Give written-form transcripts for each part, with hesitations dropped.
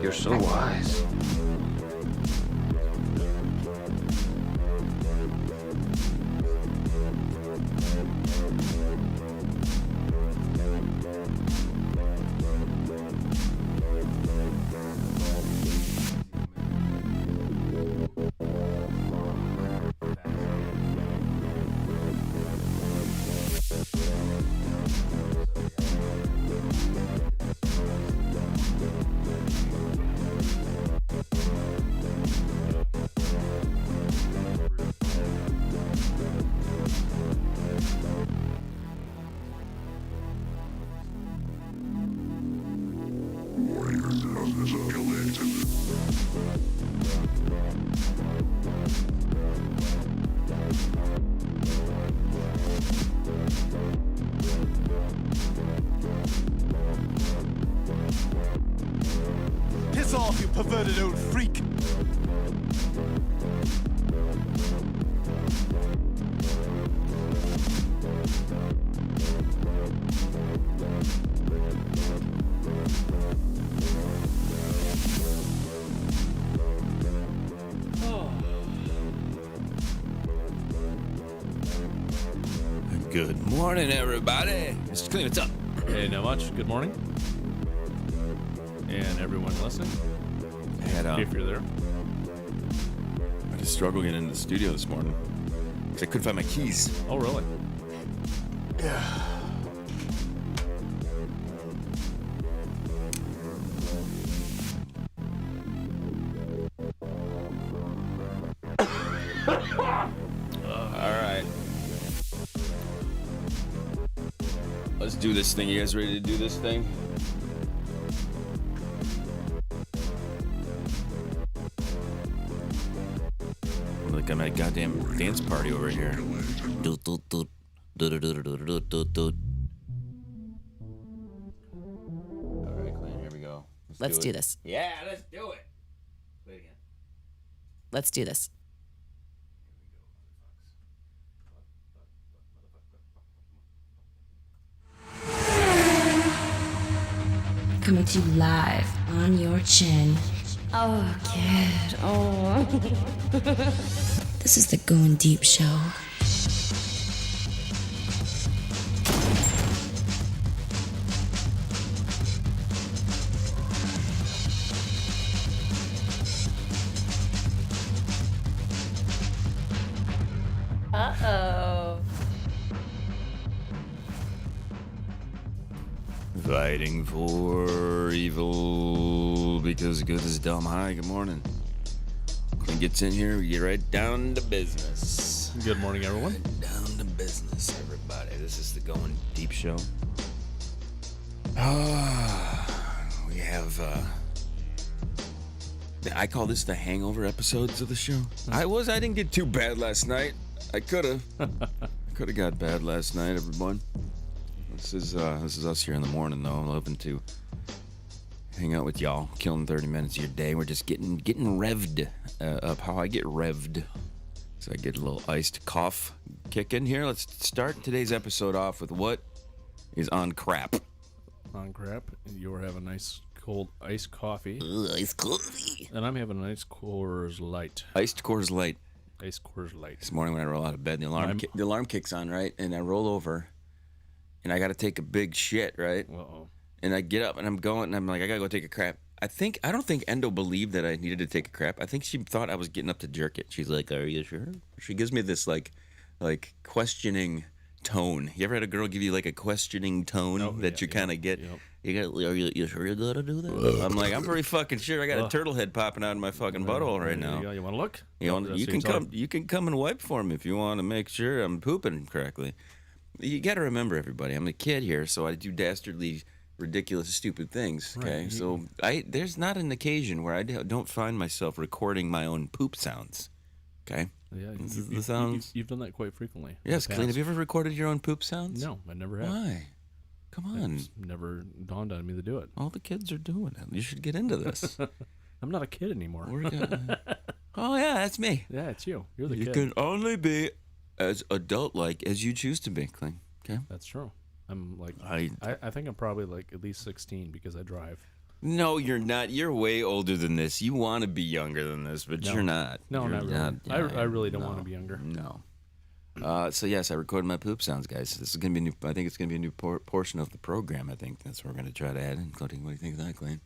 You're so wise. Piss off, you perverted old freak! Good morning, everybody. Mr. Kleen, what's up? Hey, not much. Good morning. And everyone listening, if you're there. I had to struggle getting into the studio this morning because I couldn't find my keys. Oh, really? Yeah. All right. Let's do this thing. You guys ready to do this thing? Like I'm at a goddamn dance party over here. All right, Kleen, here we go. Let's do this. Yeah, let's do it. Play it again. Let's do this. Coming to you live on your chin. Oh, kid. Oh. This is the Going Deep Show. Uh-oh. Fighting for evil because good is dumb. Hi, good morning. Kleen gets in here, we get right down to business. Good morning, everyone. Right down to business, everybody. This is the Going Deep Show. We have, I call this the hangover episodes of the show. I didn't get too bad last night. I could have. Got bad last night, everyone. This is us here in the morning, though. I'm hoping to hang out with y'all, killing 30 minutes of your day. We're just getting revved up. How I get revved. So I get a little iced cough kick in here. Let's start today's episode off with what is on crap. On crap. You're having nice cold iced coffee. Iced coffee. And I'm having a nice Coors Light. Iced Coors Light. Iced Coors Light. This morning when I roll out of bed, the alarm kicks on, right? And I roll over. And I got to take a big shit, right? Uh-oh. And I get up and I'm going and I'm like, I got to go take a crap. I don't think Endo believed that I needed to take a crap. I think she thought I was getting up to jerk it. She's like, are you sure? She gives me this like questioning tone. You ever had a girl give you like a questioning tone that you kind of get? Yep. Are you sure you got to do that? I'm like, I'm pretty fucking sure. I got a turtle head popping out of my fucking butthole right now. You want to look? You can come and wipe for me if you want to make sure I'm pooping correctly. You got to remember, everybody, I'm a kid here, so I do dastardly, ridiculous, stupid things, okay? Right. So there's not an occasion where I don't find myself recording my own poop sounds, okay? Yeah, you've done that quite frequently. Yes, Kleen, have you ever recorded your own poop sounds? No, I never have. Why? Come on. It's never dawned on me to do it. All the kids are doing it. You should get into this. I'm not a kid anymore. Oh, yeah, that's me. Yeah, it's you. You're the kid. You can only be as adult-like as you choose to be, Kleen. Okay, that's true. I'm like I think I'm probably like at least 16 because I drive. No, you're not. You're way older than this. You want to be younger than this, but you're not. No, You're not really. I really don't want to be younger. No. So yes, I recorded my poop sounds, guys. This is gonna be new. I think it's gonna be a new portion of the program. I think that's what we're gonna try to add. Including, what do you think of that, Kleen?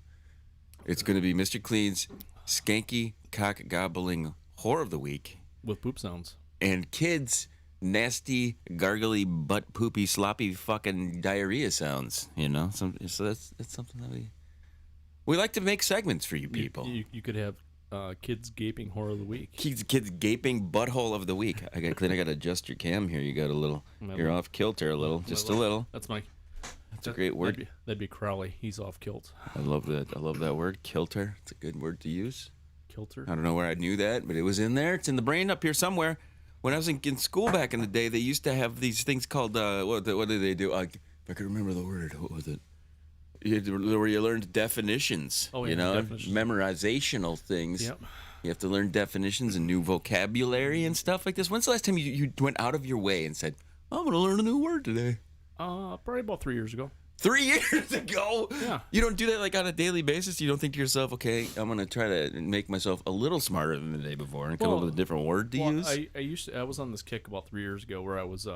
It's gonna be Mr. Kleen's skanky cock gobbling whore of the week With poop sounds. and kids' nasty, gargly, butt poopy, sloppy, fucking diarrhea sounds. You know, so that's something that we like to make segments for you people. You could have kids gaping horror of the week. Kids gaping butthole of the week. I got Clint. I got to adjust your cam here. You got a little. You're off kilter a little, just a little. That's my. That's a great word. That'd be Crowley. He's off kilt. I love that. I love that word, kilter. It's a good word to use. Kilter. I don't know where I knew that, but it was in there. It's in the brain up here somewhere. When I was in school back in the day, they used to have these things called what did they do? If I could remember the word, what was it? Where you learned definitions. Oh, yeah, you know, definitions. memorizational things. Yep. You have to learn definitions and new vocabulary and stuff like this. When's the last time you went out of your way and said, I'm going to learn a new word today? Probably about 3 years ago. 3 years ago? Yeah. You don't do that like on a daily basis? You don't think to yourself, okay, I'm going to try to make myself a little smarter than the day before and come up with a different word to use? I was on this kick about 3 years ago where I was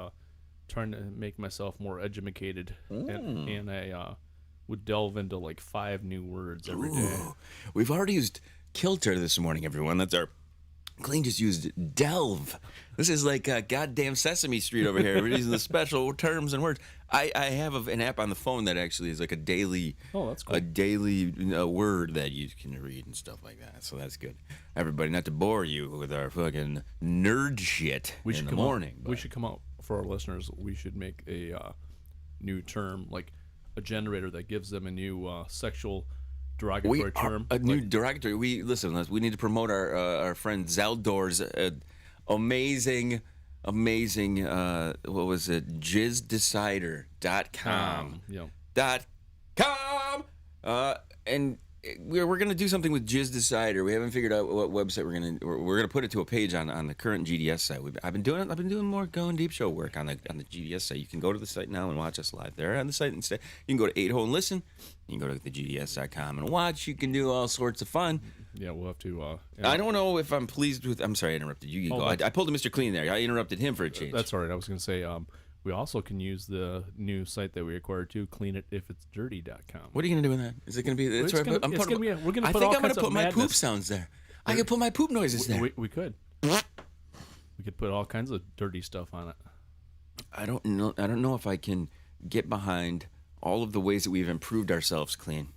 trying to make myself more educated. And I would delve into like 5 new words every day. We've already used kilter this morning, everyone. That's our... Kleen just used delve. This is like goddamn Sesame Street over here. We're using the special terms and words. I have an app on the phone that actually is like a daily, that's cool. a daily word that you can read and stuff like that. So that's good. Everybody, not to bore you with our fucking nerd shit in the morning. We should come out for our listeners. We should make a new term, like a generator that gives them a new sexual derogatory term. A new derogatory. We need to promote our friend Zeldor's amazing. What was it? JizzDecider.com. .com. And we're gonna do something with Jizz Decider. We haven't figured out what website we're gonna put it to a page on the current GDS site. I've been doing more Going Deep show work on the GDS site. You can go to the site now and watch us live there on the site instead. You can go to 8-Hole and listen. You can go to the GDS.com and watch. You can do all sorts of fun. Yeah, we'll have to. I don't know if I'm pleased with. I'm sorry, I interrupted you. You go. I pulled a Mr. Kleen there. I interrupted him for a change. That's all right. I was gonna say. We also can use the new site that we acquired too, cleanitifitsdirty.com. What are you gonna do with that? Is it gonna be? That's We're right. gonna put I think I'm gonna put my poop sounds there. I could put my poop noises there. We could. We could put all kinds of dirty stuff on it. I don't know if I can get behind all of the ways that we've improved ourselves, Kleen.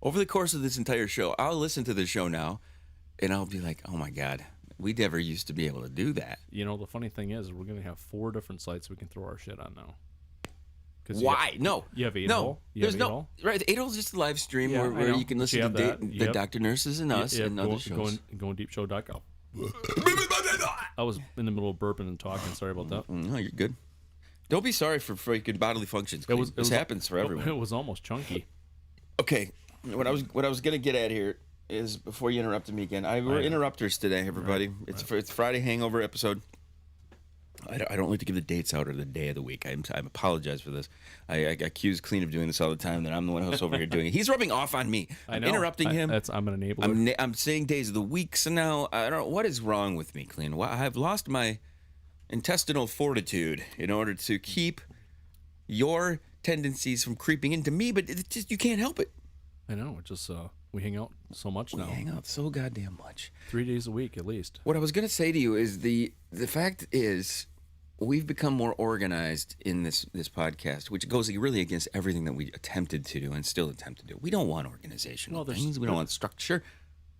Over the course of this entire show, I'll listen to the show now, and I'll be like, oh my god, we never used to be able to do that. You know, the funny thing is, we're gonna have 4 different sites we can throw our shit on now. Why? No. You have 8-Hole? No. There's no. Right. 8-Hole is just a live stream where you can listen to the Dr. Nurses and us and other shows. GoinDeepShow.com. I was in the middle of burping and talking. Sorry about that. No, you're good. Don't be sorry for freaking bodily functions. This happens for everyone. It was almost chunky. Okay. What I was gonna get at here is, before you interrupted me again, we're interrupters today, everybody. Right. It's Friday hangover episode. I don't like to give the dates out or the day of the week. I apologize for this. I accuse Kleen of doing this all the time. That I'm the one who's over here doing it. He's rubbing off on me. I know. Interrupting him. I'm an enabler. I'm saying days of the week. So now I don't know what is wrong with me, Kleen. I've lost my intestinal fortitude in order to keep your tendencies from creeping into me, but you can't help it. I know. It just we hang out so much now. We hang out so goddamn much. 3 days a week at least. What I was gonna say to you is the fact is, we've become more organized in this podcast, which goes really against everything that we attempted to do and still attempt to do. We don't want organizational things. We don't want structure.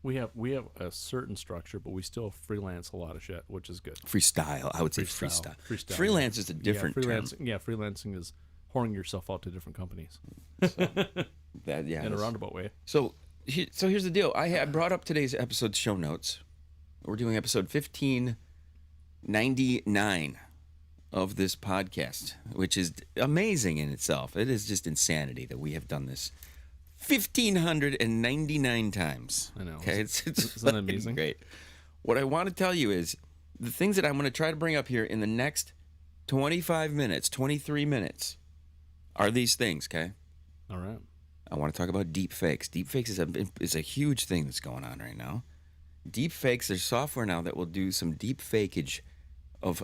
We have a certain structure, but we still freelance a lot of shit, which is good. Freestyle, I would say freestyle. Freelance is a different term. Yeah, freelancing is whoring yourself out to different companies. So, in a roundabout way. So here's the deal. I brought up today's episode show notes. We're doing episode 1599 of this podcast, which is amazing in itself. It is just insanity that we have done this 1,599 times. I know. Okay, it's Isn't that amazing? Great. What I want to tell you is the things that I'm going to try to bring up here in the next 25 minutes, 23 minutes, are these things, okay? All right. I want to talk about deep fakes. Deep fakes is a huge thing that's going on right now. Deep fakes, there's software now that will do some deep fakeage of,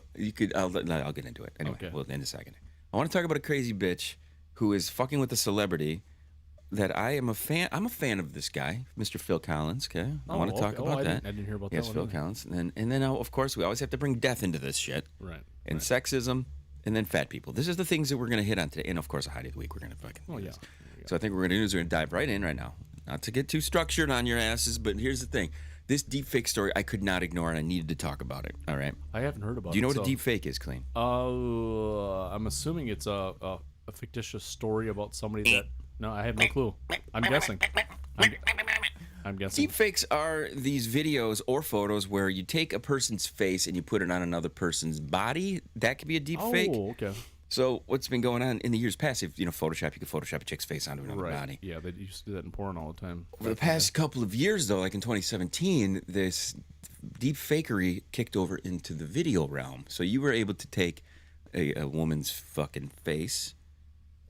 I'll get into it. Anyway, Okay. we'll in a second. I want to talk about a crazy bitch who is fucking with a celebrity that I'm a fan of this guy, Mr. Phil Collins, okay? I want to talk about I that. didn't hear about yes, that Phil one. Collins. And then, of course, we always have to bring death into this shit. Right. And sexism, and then fat people. This is the things that we're going to hit on today. And, of course, a Heidi of the Week. We're going to fucking Oh, do yeah. this. So I think what we're going to do is we're going to dive right in right now. Not to get too structured on your asses, but here's the thing. This deep fake story I could not ignore, and I needed to talk about it. All right? I haven't heard about it. Do you know what so- a deep fake is, Kleen? I'm assuming it's a fictitious story about somebody that. No, I have no clue. I'm guessing. I'm guessing. Deep fakes are these videos or photos where you take a person's face and you put it on another person's body. That could be a deep fake. Oh, okay. So what's been going on in the years past? If Photoshop, you could Photoshop a chick's face onto another Right. body. Yeah, they used to do that in porn all the time. Over the past couple of years, though, like in 2017, this deep fakery kicked over into the video realm. So you were able to take a woman's fucking face.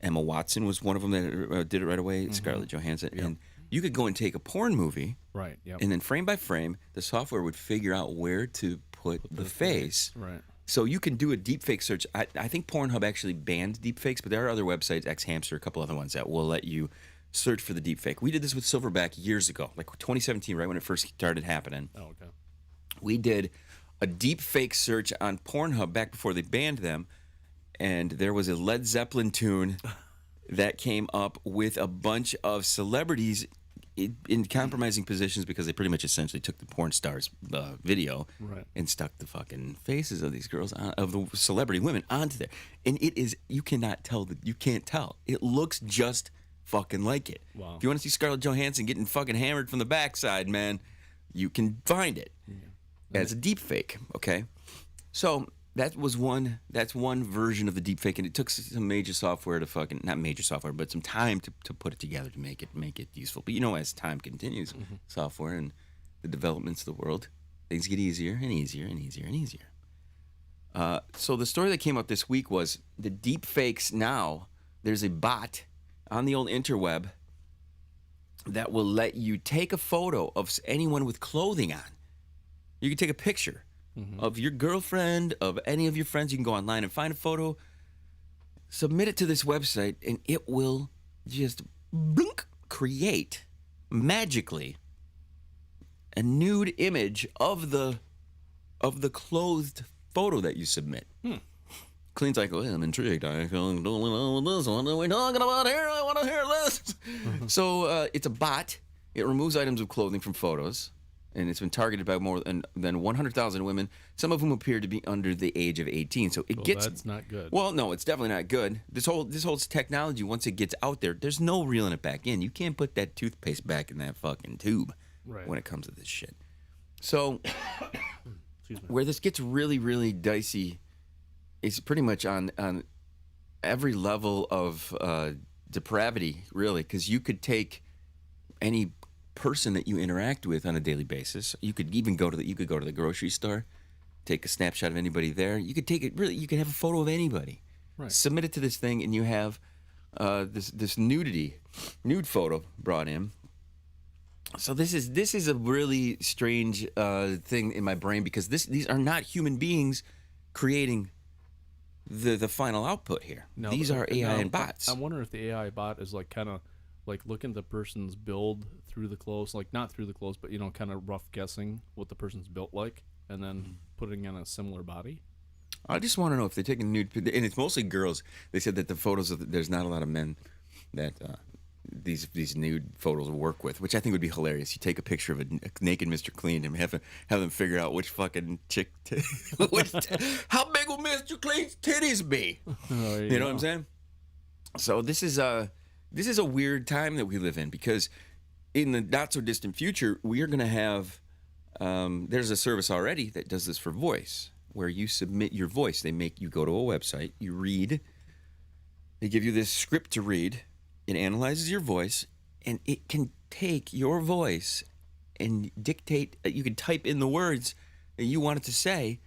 Emma Watson was one of them that did it right away. Scarlett Johansson. And you could go and take a porn movie. Right. Yeah. And then frame by frame, the software would figure out where to put the face. Right. So you can do a deepfake search. I think Pornhub actually banned deepfakes, but there are other websites, Xhamster, a couple other ones that will let you search for the deepfake. We did this with Silverback years ago, like 2017, right when it first started happening. Oh, okay. We did a deepfake search on Pornhub back before they banned them, and there was a Led Zeppelin tune that came up with a bunch of celebrities in compromising positions because they pretty much essentially took the porn stars' video Right. and stuck the fucking faces of these girls of the celebrity women onto there, and it is you cannot tell that you can't tell. It looks just fucking like it. Wow. If you want to see Scarlett Johansson getting fucking hammered from the backside, man, you can find it as a deep fake. Okay, so. That's one version of the deep fake, and it took some major software to not major software, but some time to put it together to make it useful. But as time continues, software and the developments of the world, things get easier and easier and easier and easier. So the story that came out this week was the deep fakes. Now there's a bot on the old interweb that will let you take a photo of anyone with clothing on. You can take a picture of your girlfriend, of any of your friends. You can go online and find a photo, submit it to this website, and it will just blink, create magically a nude image of the clothed photo that you submit. Kleen's like, well, I'm intrigued. I don't know this one. Are we talking about here? I want to hear this. So it's a bot. It removes items of clothing from photos. And it's been targeted by more than 100,000 women, some of whom appear to be under the age of 18. So it gets... That's not good. Well, no, it's definitely not good. This whole technology, once it gets out there, there's no reeling it back in. You can't put that toothpaste back in that fucking tube when it comes to this shit. So where this gets really, really dicey is pretty much on every level of depravity, really, because you could take any person that you interact with on a daily basis. You could even go to the grocery store, take a snapshot of anybody there. You could take it really. You could have a photo of anybody, submit it to this thing, and you have this nude photo brought in. So this is a really strange thing in my brain because these are not human beings creating the final output here. No, these are AI and bots. I wonder if the AI bot is like kind of like looking at the person's build through the clothes, like not through the clothes, but kind of rough guessing what the person's built like, and then putting in a similar body. I just want to know if they're taking nude, and it's mostly girls. They said that the photos there's not a lot of men that these nude photos will work with, which I think would be hilarious. You take a picture of a naked Mr. Kleen and have them figure out which fucking chick, how big will Mr. Kleen's titties be? You know what I'm saying? So this is a weird time that we live in because in the not so distant future we are going to have there's a service already that does this for voice where you submit your voice. They make you go to a website, you read, they give you this script to read. It analyzes your voice, and it can take your voice and dictate. You can type in the words that you want it to say,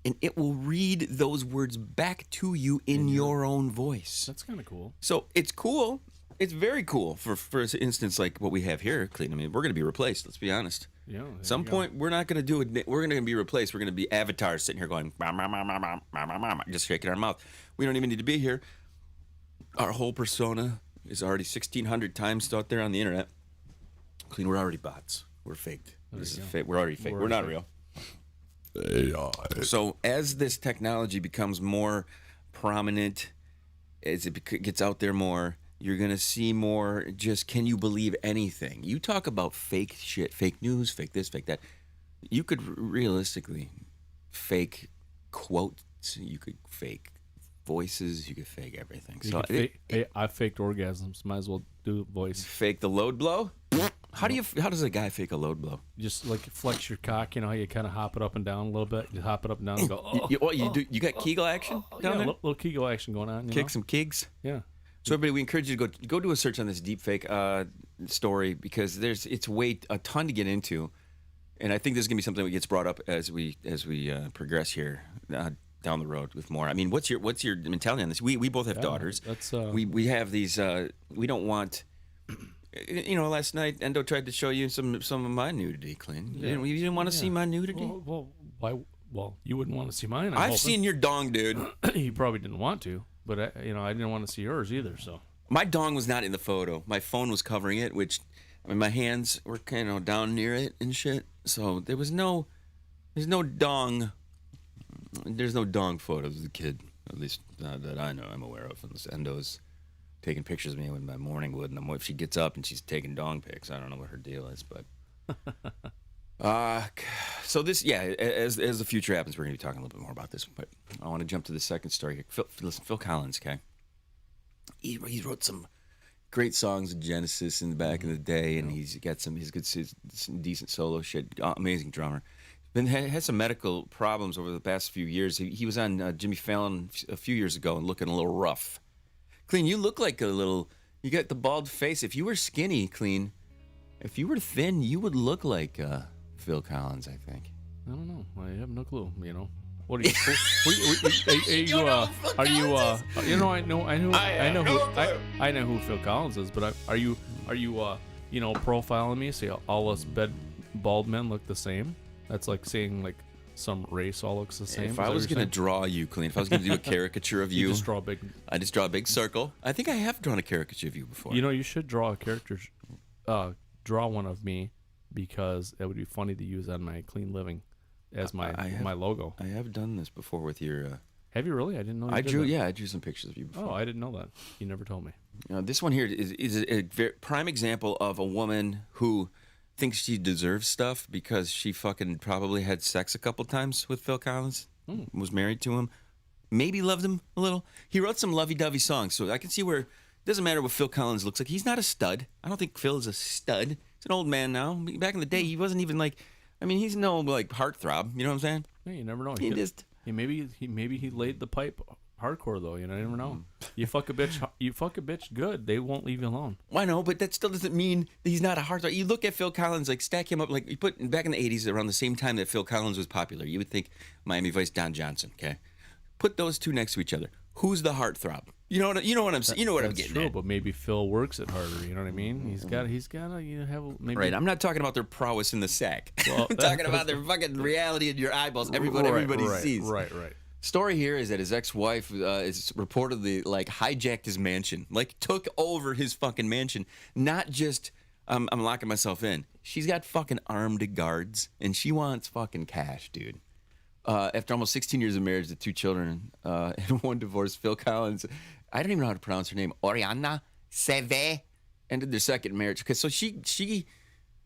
and it will read those words back to you in your own voice. That's kind of cool. So it's cool. it's very cool for instance like what we have here, Kleen. I mean, we're going to be replaced. Let's be honest. Yeah. At some point, we're not going to do it. We're going to be replaced. We're going to be avatars sitting here going, "Bah, bah, bah, bah, bah, bah, bah, bah," just shaking our mouth. We don't even need to be here. Our whole persona is already 1,600 times out there on the internet. Kleen, we're already bots. We're faked. This is fake. We're already fake. We're not real. So as this technology becomes more prominent, as it gets out there more, you're going to see more just, can you believe anything? You talk about fake shit, fake news, fake this, fake that. You could realistically fake quotes. You could fake voices. You could fake everything. I faked orgasms. Might as well do voice. Fake the load blow? How does a guy fake a load blow? Just like flex your cock, you know how you kind of hop it up and down a little bit. You hop it up and down and go. Oh, You got Kegel action down there? Little Kegel action going on. Kick some kegs. Yeah. So everybody, we encourage you to go do a search on this deepfake story because it's a ton to get into, and I think this is gonna be something that gets brought up as we progress here down the road with more. I mean, what's your mentality on this? We both have daughters. That's we have these. We don't want. You know, last night Endo tried to show you some of my nudity, Kleen. You didn't want to see my nudity. Well, why? Well, you wouldn't want to see mine. I've seen your dong, dude. You probably didn't want to, but I didn't want to see yours either. So my dong was not in the photo. My phone was covering it, which I mean, my hands were kind of down near it and shit. So there's no dong. There's no dong photos of the kid, at least that I know, I'm aware of. Unless Endo's taking pictures of me with my morning wood, and if she gets up and she's taking dong pics, I don't know what her deal is, but so this, as the future happens, we're gonna be talking a little bit more about this. But I want to jump to the second story here. Phil Collins, okay, he wrote some great songs in Genesis in the back in the day, and he's got some decent solo shit. Amazing drummer. Had some medical problems over the past few years. He was on Jimmy Fallon a few years ago and looking a little rough. Kleen, you look like you got the bald face. If you were skinny, Kleen, if you were thin, you would look like Phil Collins, I think. I don't know. I have no clue. You know, what are you? I know who Phil Collins is, but are you profiling me? See, all us bald men look the same. That's like saying like some race all looks the same. If I was going to draw you, Kleen, if I was going to do a caricature of you, just draw a big. I just draw a big circle. I think I have drawn a caricature of you before. You know, you should draw a character, draw one of me, because it would be funny to use on my Clean Living as my logo. I have done this before with your. Have you really? I didn't know. You I did drew. that. Yeah, I drew some pictures of you before. Oh, I didn't know that. You never told me. This one here is a very prime example of a woman who thinks she deserves stuff because she fucking probably had sex a couple times with Phil Collins, was married to him, maybe loved him a little. He wrote some lovey-dovey songs, so I can see where it doesn't matter what Phil Collins looks like. He's not a stud. I don't think Phil is a stud. He's an old man now. Back in the day, he wasn't even like, I mean, he's no like heartthrob. You know what I'm saying? Yeah, you never know. Maybe Maybe he laid the pipe hardcore though. You never know. You fuck a bitch good. They won't leave you alone. I know, but that still doesn't mean that he's not a heartthrob. You look at Phil Collins, like stack him up, like you put back in the '80s, around the same time that Phil Collins was popular. You would think Miami Vice, Don Johnson. Okay, put those two next to each other. Who's the heartthrob? You know what I'm saying. You know what I'm getting true, at. But maybe Phil works it harder. You know what I mean? He's got to have maybe. Right. I'm not talking about their prowess in the sack. Well, I'm talking about their fucking reality in your eyeballs. Everybody sees. Right. Story here is that his ex-wife is reportedly like hijacked his mansion, like took over his fucking mansion. Not just I'm locking myself in. She's got fucking armed guards and she wants fucking cash, dude. After almost 16 years of marriage, the 2 children and 1 divorce, Phil Collins, I don't even know how to pronounce her name, Oriana Seve, ended their second marriage. Okay, so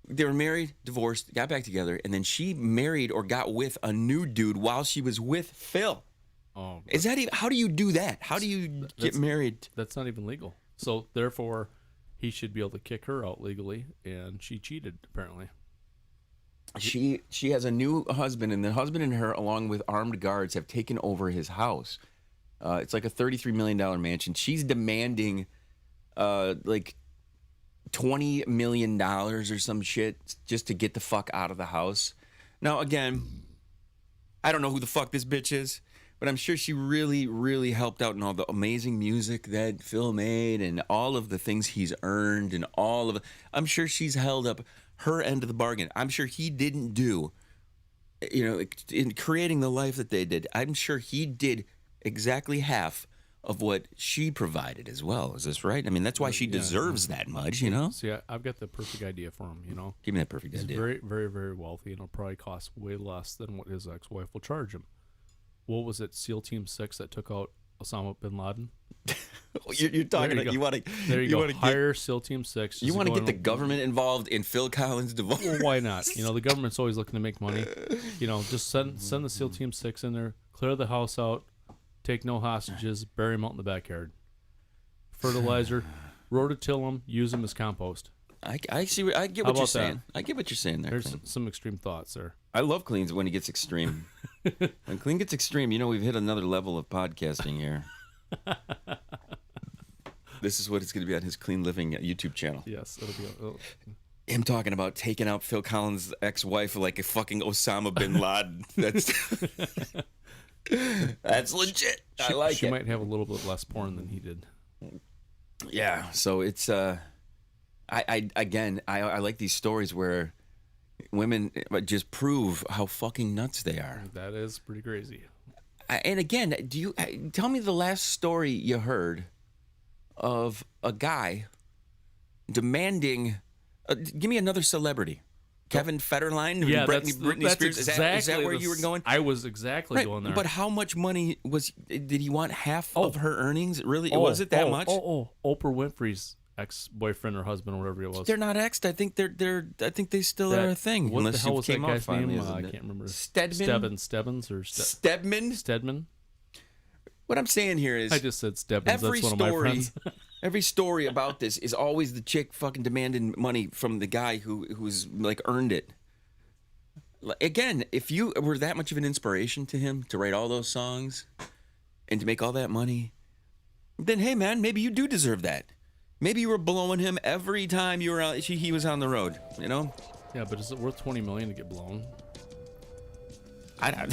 they were married, divorced, got back together, and then she married or got with a new dude while she was with Phil. Oh, is that even? How do you do that? How do you get married? That's not even legal. So therefore, he should be able to kick her out legally, and she cheated apparently. She has a new husband, and the husband and her, along with armed guards, have taken over his house. It's like a $33 million mansion. She's demanding, like $20 million or some shit just to get the fuck out of the house. Now, again, I don't know who the fuck this bitch is, but I'm sure she really, really helped out in all the amazing music that Phil made and all of the things he's earned and all of it. I'm sure she's held up her end of the bargain. I'm sure he didn't do, in creating the life that they did. I'm sure he did exactly half of what she provided as well. Is this right? I mean, that's why she deserves that much, See, I've got the perfect idea for him, Give me that perfect He's idea. very, very, very wealthy, and it'll probably cost way less than what his ex-wife will charge him. What was it, SEAL Team 6 that took out Osama bin Laden? You're talking There you about, go. you want to Go. Hire SEAL Team 6. you want to get the government involved in Phil Collins' divorce. Well, why not? The government's always looking to make money. Just send the SEAL Team 6 in there, clear the house out, take no hostages, bury them out in the backyard. Fertilizer, rototill them, use them as compost. I see. I get How what you're about saying. I get what you're saying there. There's Kleen. some extreme thoughts there. I love Kleen's when he gets extreme. When Kleen gets extreme, we've hit another level of podcasting here. This is what it's going to be on his Kleen Living YouTube channel. Yes, it'll be. Him talking about taking out Phil Collins' ex-wife like a fucking Osama bin Laden. That's legit. I like she it. might have a little bit less porn than he did. Yeah. So it's I like these stories where women just prove how fucking nuts they are. That is pretty crazy. And again, tell me the last story you heard of a guy demanding? Give me another celebrity. Kevin Federline, Yeah, Britney that's Spears. exactly Is that where you were going? I was exactly going there. But how much money did he want? Half of her earnings? Really? Was it that much? Oprah Winfrey's ex-boyfriend or husband or whatever it was. They're not exed. I think I think they still are a thing. What unless the hell you was that came out guy's finally, name? isn't I it? can't remember. Stedman? Stedman? Stedman? What I'm saying here is I just said Stebbins. every That's one of my story, friends. every story about this is always the chick fucking demanding money from the guy who's like earned it. Again, if you were that much of an inspiration to him to write all those songs and to make all that money, then hey man, maybe you do deserve that. Maybe you were blowing him every time you were out, he was on the road. Yeah, but is it worth $20 million to get blown? I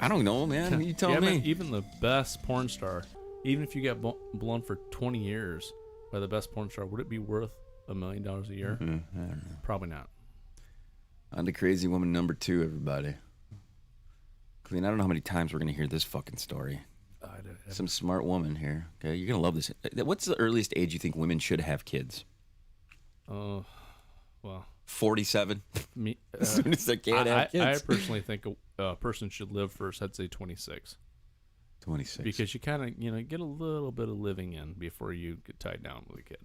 don't know, man. You tell me. Man, even the best porn star, even if you get blown for 20 years by the best porn star, would it be worth $1 million a year? I don't know. Probably not. On to crazy woman number 2, everybody. Kleen, I don't know how many times we're going to hear this fucking story. Some smart woman here. Okay, you're going to love this. What's the earliest age you think women should have kids? Well, 47? me, As soon as they can't have I kids. personally think a person should live first. I'd say 26. 26. Because you kind of, get a little bit of living in before you get tied down with a kid.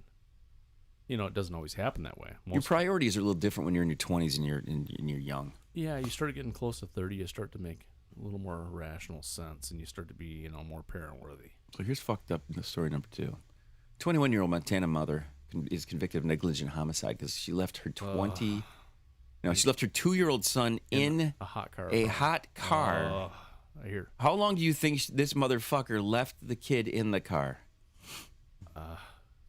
It doesn't always happen that way. Your priorities are a little different when you're in your 20s and you're young. Yeah, you start getting close to 30, you start to make a little more rational sense, and you start to be, more parent-worthy. So here's fucked up story number 2. 21-year-old Montana mother is convicted of negligent homicide because she left her she left her 2-year-old son in a hot car. A hot car. I hear. How long do you think this motherfucker left the kid in the car?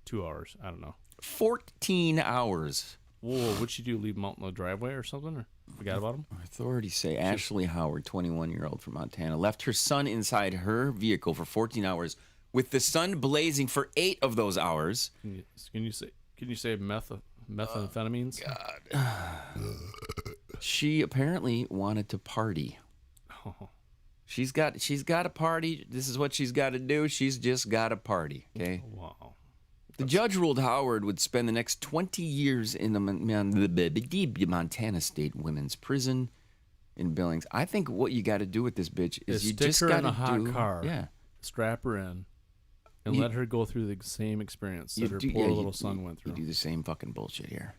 2 hours. I don't know. 14 hours. Whoa, what'd she do? Leave him out in the driveway or something? Or forgot about him? Authorities say Ashley Howard, 21-year-old from Montana, left her son inside her vehicle for 14 hours, with the sun blazing for 8 of those hours. Can you say methamphetamines? God. She apparently wanted to party. Oh. She's got a party. This is what she's got to do. She's just got to party. Okay. Wow. The judge ruled Howard would spend the next 20 years in the Montana State Women's Prison in Billings. I think what you got to do with this bitch is you stick just her got in a to hot do, car, yeah, strap her in, and let her go through the same experience that her poor little son went through. You do the same fucking bullshit here.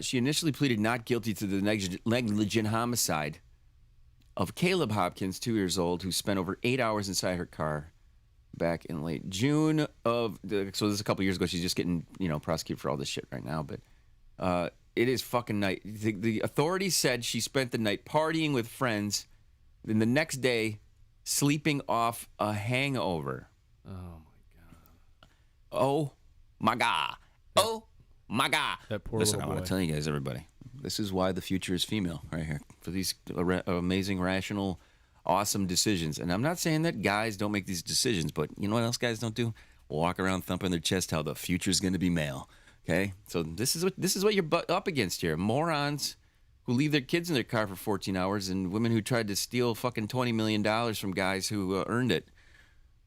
She initially pleaded not guilty to the negligent homicide of Caleb Hopkins, 2 years old, who spent over 8 hours inside her car back in late June so this is a couple years ago. She's just getting, prosecuted for all this shit right now, but it is fucking night. The authorities said she spent the night partying with friends, then the next day sleeping off a hangover. Oh my God. Oh my God. That poor Listen, I little want boy. to tell you guys, everybody, this is why the future is female right here. For these amazing, rational, awesome decisions. And I'm not saying that guys don't make these decisions, but you know what else guys don't do? Walk around thumping their chest how the future's going to be male. Okay, so this is what you're up against here. Morons who leave their kids in their car for 14 hours, and women who tried to steal fucking $20 million from guys who earned it.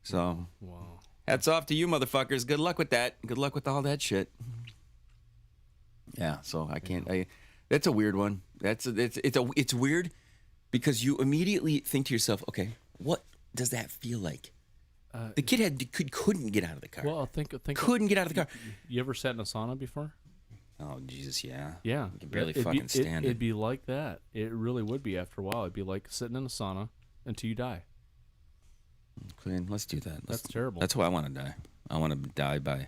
So, Wow. hats off to you, motherfuckers. Good luck with that. Good luck with all that shit. Yeah, so I can't. That's a weird one. It's weird because you immediately think to yourself, okay, what does that feel like? The kid couldn't get out of the car. Well, think. Couldn't get out of the car. You ever sat in a sauna before? Oh Jesus, yeah. Yeah. You can barely It'd fucking be, stand it. It'd be like that. It really would be after a while. It'd be like sitting in a sauna until you die. Clean. Let's do that. That's terrible. That's why I want to die. I want to die by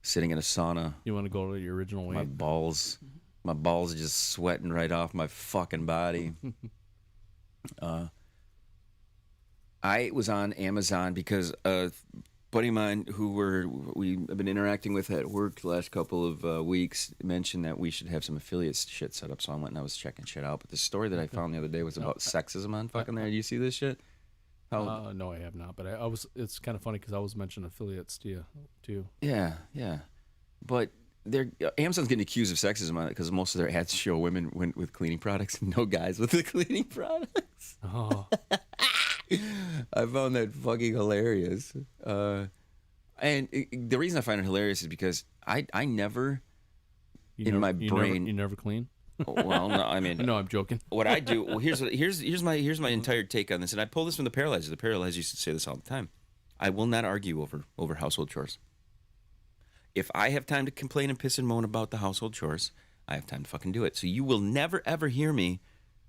sitting in a sauna. You want to go to your original weight? My balls are just sweating right off my fucking body. I was on Amazon because a buddy of mine who we've been interacting with at work the last couple of weeks mentioned that we should have some affiliate shit set up. So I went and I was checking shit out. But the story that I found the other day was about sexism on fucking there. Do you see this shit? No, I have not. But I was. It's kind of funny because I was mentioning affiliates to you too. Yeah. But Amazon's getting accused of sexism on it because most of their ads show women with cleaning products and no guys with the cleaning products. Oh. I found that fucking hilarious. And the reason I find it hilarious is because I never, You in never- my you brain. never, you never clean. Well, no, I mean, No, I'm joking. what I do. Well, here's my entire take on this, and I pull this from the Paralyzers. The Paralyzers used to say this all the time. I will not argue over household chores. If I have time to complain and piss and moan about the household chores, I have time to fucking do it. So you will never ever hear me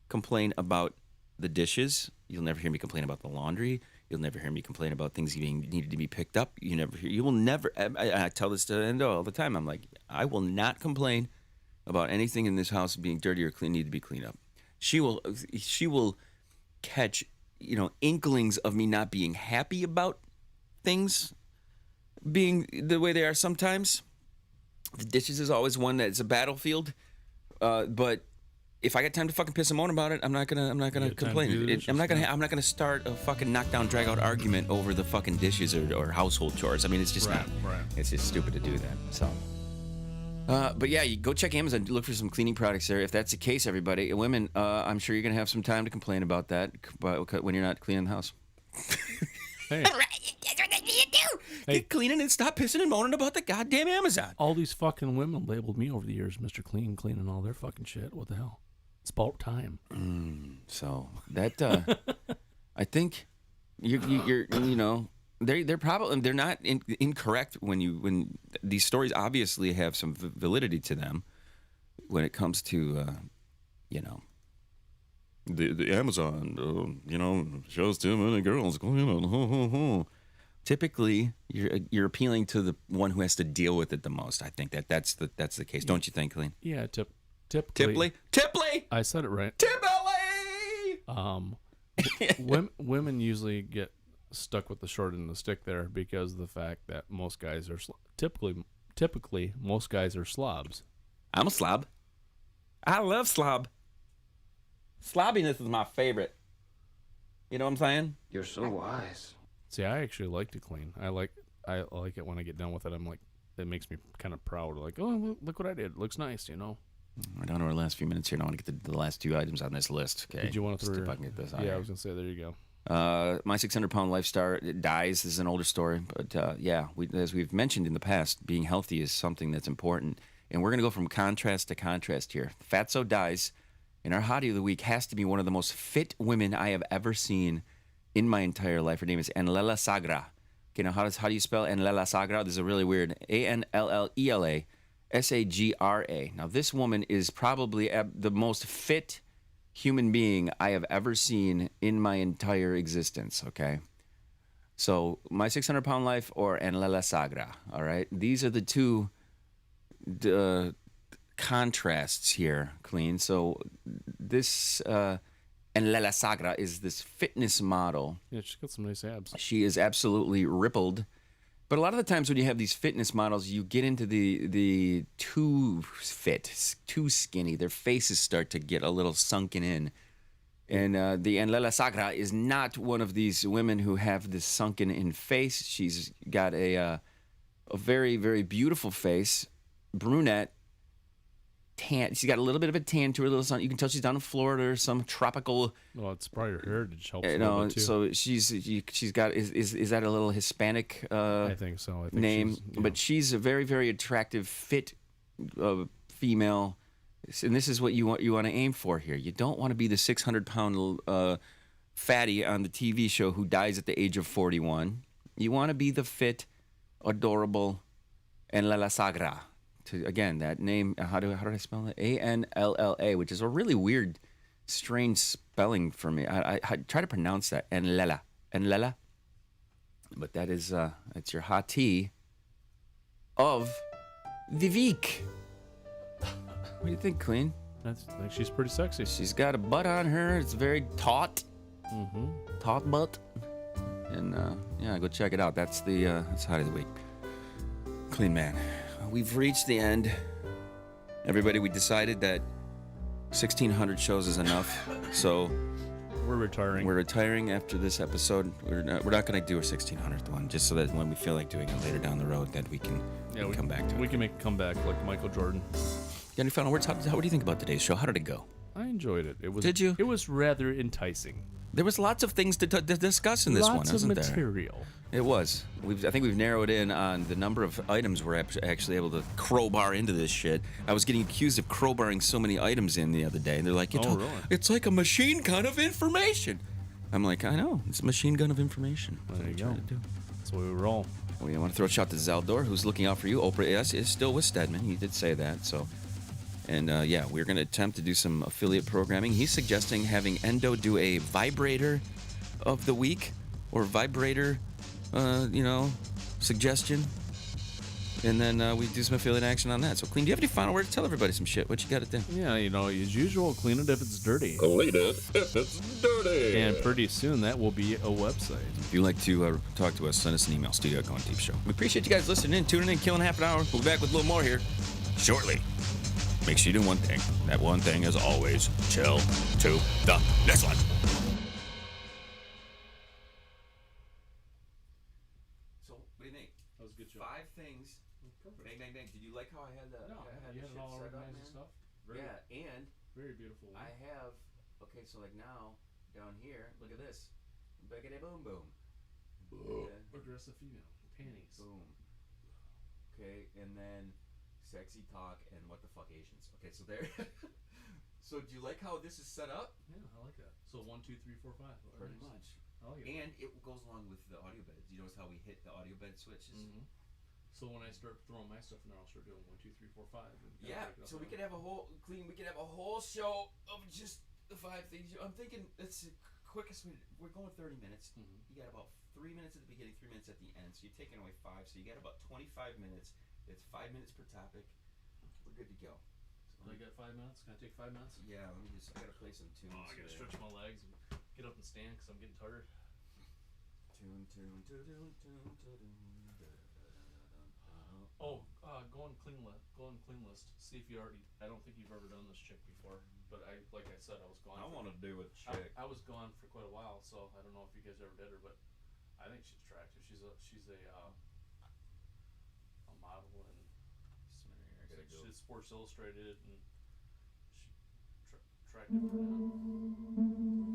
complain about the dishes. You'll never hear me complain about the laundry. You'll never hear me complain about things being needed to be picked up. You will never. I tell this to Endo all the time. I'm like, I will not complain about anything in this house being dirty or clean, need to be cleaned up. She will catch, inklings of me not being happy about things being the way they are sometimes. The dishes is always one that's a battlefield. But if I got time to fucking piss and moan about it, I'm not gonna complain. I'm not gonna start a fucking knockdown, drag out argument over the fucking dishes or household chores. I mean, it's just not. Right. It's just stupid to do that. So. But yeah, you go check Amazon, look for some cleaning products there. If that's the case, everybody, women, I'm sure you're gonna have some time to complain about that when you're not cleaning the house. Hey, That's what you do. Get cleaning and stop pissing and moaning about the goddamn Amazon. all these fucking women labeled me over the years, Mr. Clean, cleaning all their fucking shit. What the hell? It's about time. So that I think you're they're probably they're not incorrect when these stories obviously have some validity to them when it comes to the Amazon shows too many girls going. Typically, you're appealing to the one who has to deal with it the most. I think that's the case, don't you think, Kleen? Yeah, typically. Tipley. I said it right. Tipley. Women usually get stuck with the short end of the stick there because of the fact that most guys are typically most guys are slobs. I'm a slob. I love slob. Slobbiness is my favorite. You know what I'm saying? You're so wise. See, I actually like to clean. I like it when I get done with it. I'm like, it makes me kind of proud. Like, oh, look what I did. It looks nice, We're down to our last few minutes here, and I want to get the last two items on this list. Okay. Did you want to throw? If I can get this on Yeah, here. I was gonna say there you go. My 600-pound lifestyle dies. This is an older story, but as we've mentioned in the past, being healthy is something that's important, and we're gonna go from contrast to contrast here. Fatso dies, and our hottie of the week has to be one of the most fit women I have ever seen in my entire life. Her name is Anlela Sagra. Okay, now how do you spell Anlela Sagra? This is a really weird Anlela Sagra. Now this woman is probably the most fit human being I have ever seen in my entire existence, okay? So, my 600-pound life or Anlela Sagra, all right? These are the two contrasts here, Kleen. So, this Anlela Sagra is this fitness model. Yeah, she's got some nice abs. She is absolutely rippled. But a lot of the times when you have these fitness models, you get into the too fit, too skinny. Their faces start to get a little sunken in. And the Enlela Sagra is not one of these women who have this sunken-in face. She's got a very, very beautiful face, brunette, tan. She's got a little bit of a tan to her, little sun. You can tell she's down in Florida or some tropical. Well, it's probably her heritage helps a You little know, bit too. so she's got is that a little Hispanic I think so. I think name? she's, But she's a very, very attractive, fit female. And this is what you want to aim for here. You don't want to be the 600-pound fatty on the TV show who dies at the age of 41. You want to be the fit, adorable, and la sagra. Again, that name. How did I spell it? Anlla, which is a really weird, strange spelling for me. I try to pronounce that. Enlela. But that is it's your hati of the week. What do you think, Kleen? I think she's pretty sexy. She's got a butt on her. It's very taut. Taut butt. And yeah, go check it out. That's Hot of the Week. Kleen man. We've reached the end. Everybody, we decided that 1,600 shows is enough. So We're retiring. we're retiring after this episode. We're not going to do a 1,600th one, just so that when we feel like doing it later down the road, that we can come back to it. We can make a comeback like Michael Jordan. Got any final words? What do you think about today's show? How did it go? I enjoyed it. It was. Did you? It was rather enticing. There was lots of things to discuss in this one, Lots of wasn't there? material. It was. I think we've narrowed in on the number of items we're actually able to crowbar into this shit. I was getting accused of crowbarring so many items in the other day, and they're like, Oh, really? It's like a machine gun of information. I'm like, I know. It's a machine gun of information. That's There what you I'm go. trying to do. That's the way we roll. Well, you want to throw a shout to Zaldor, who's looking out for you. Oprah is still with Stedman. He did say that, so... And yeah, we're going to attempt to do some affiliate programming. He's suggesting having Endo do a vibrator of the week or vibrator, suggestion. And then we do some affiliate action on that. So, Kleen, do you have any final words? Tell everybody some shit. What you got to do? Yeah, as usual, clean it if it's dirty. Clean it if it's dirty. And pretty soon that will be a website. If you'd like to talk to us, send us an email, studio@goindeepshow. We appreciate you guys listening in, tuning in, killing half an hour. We'll be back with a little more here shortly. Make sure you do one thing. That one thing is always chill to the next one. So, what do you think? That was a good show. 5 things. Bang, bang, bang. Did you like how I had that? No, you had it all organized and stuff. Very, Yeah, and very beautiful. I have, okay, so like now, down here, look at this. Biggity boom boom. Yeah. Aggressive female. Panties. Boom. Okay, and then sexy talk and what the fuck Asians. Okay, so there. So do you like how this is set up? Yeah, I like that. So 1, 2, 3, 4, 5. Pretty much. I like it. And it goes along with the audio bed. Do you notice how we hit the audio bed switches? Mm-hmm. So when I start throwing my stuff in there, I'll start doing 1, 2, 3, 4, 5. And kinda Yeah. break it up So we around. could have a whole Kleen. We could have a whole show of just the 5 things. I'm thinking that's the quickest way. We're going 30 minutes. Mhm. You got about 3 minutes at the beginning, 3 minutes at the end. So you're taking away 5. So you got about 25 minutes. It's 5 minutes per topic. We're good to go. So I got 5 minutes. Can I take 5 minutes? yeah, let me just. I gotta play some tunes. Oh, I gotta here. stretch my legs and get up and stand because I'm getting tired. Tune. Oh, go on clean list. See if you already. I don't think you've ever done this chick before, but like I said, I was gone. I want to do a I, chick. I was gone for quite a while, so I don't know if you guys ever did her, but I think she's attractive. She's a model and I gotta go. she's Sports Illustrated and she attractive brunette.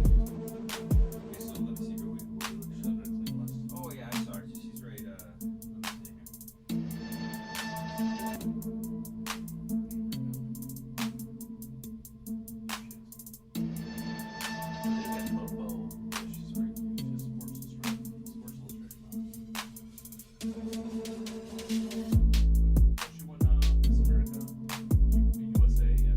Okay, so let me see here. Oh yeah, I saw her. She's right. Let me see here.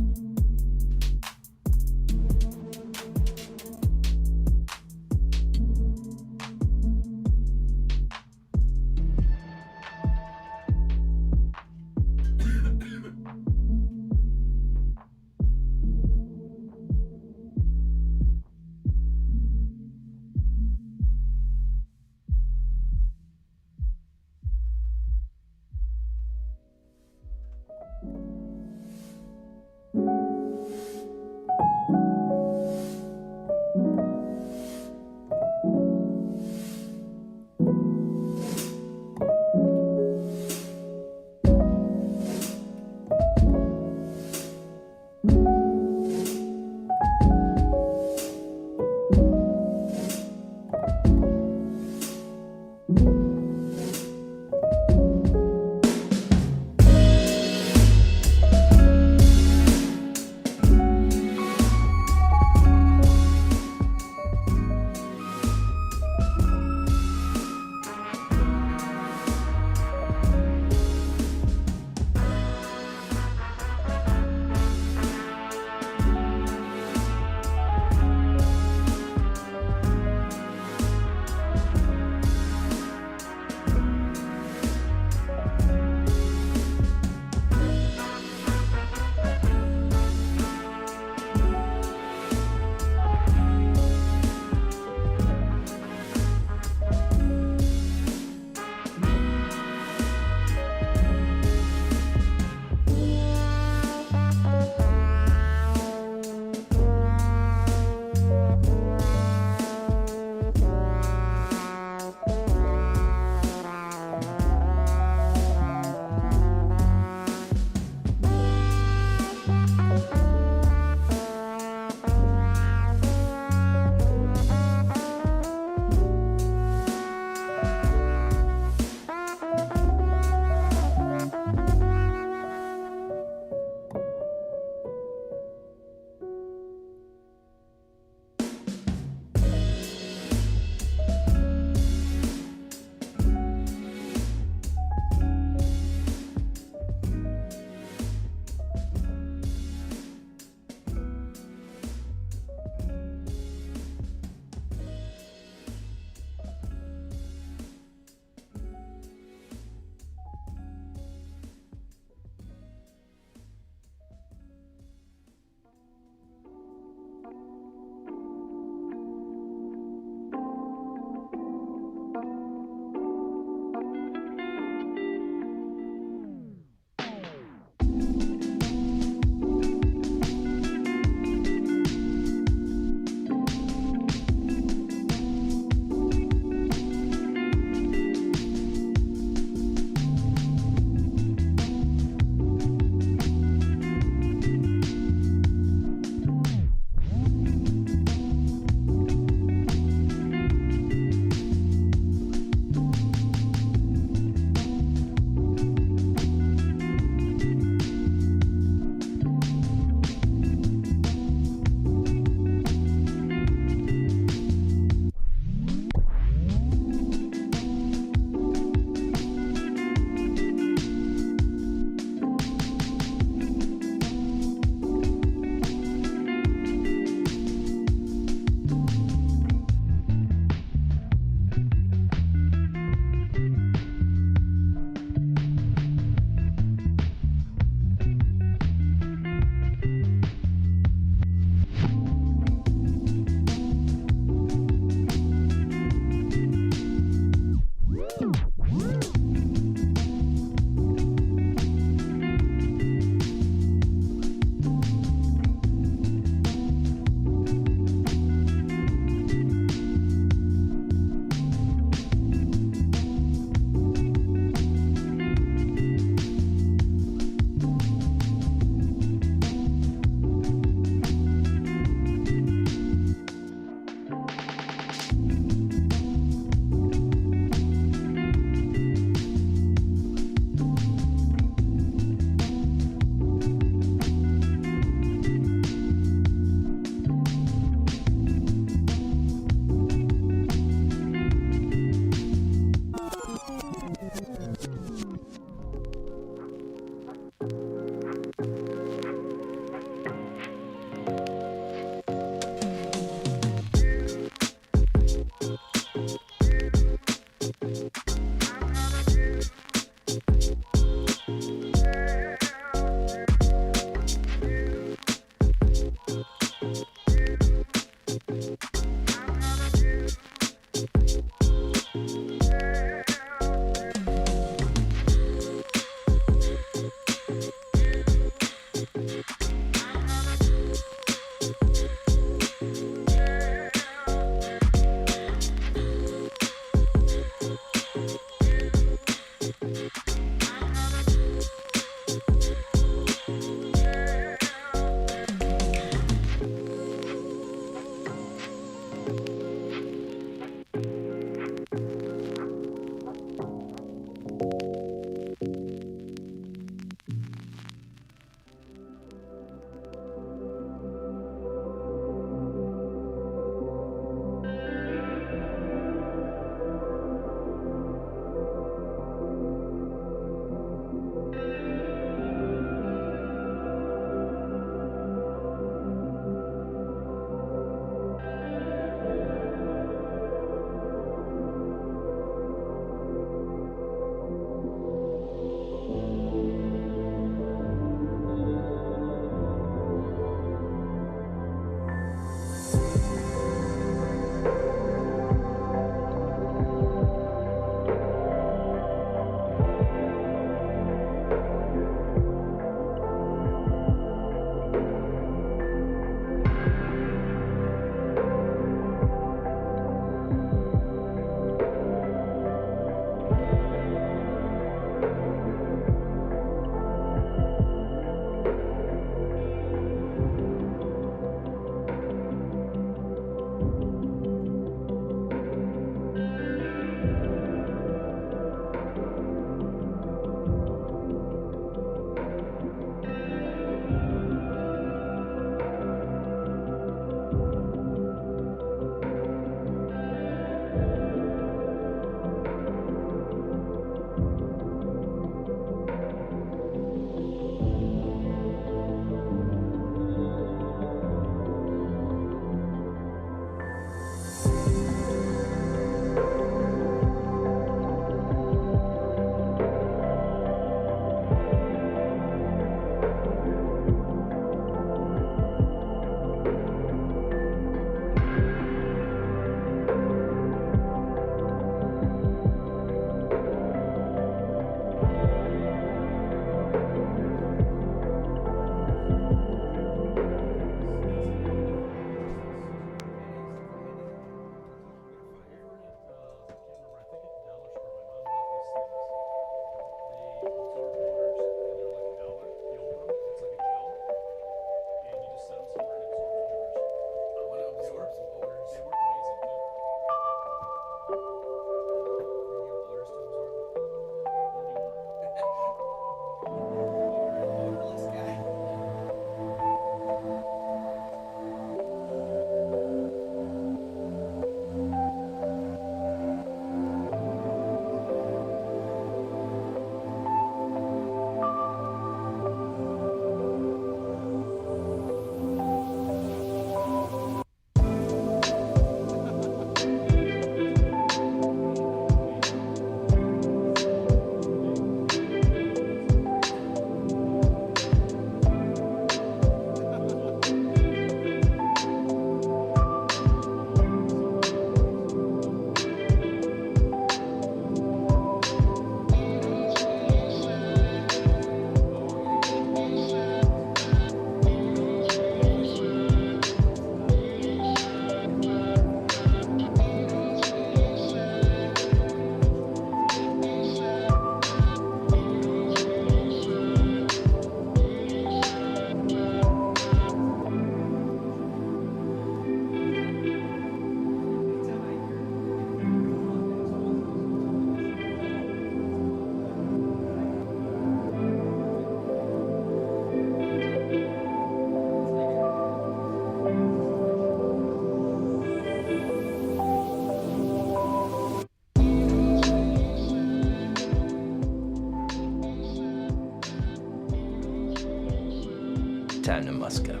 time to musk up.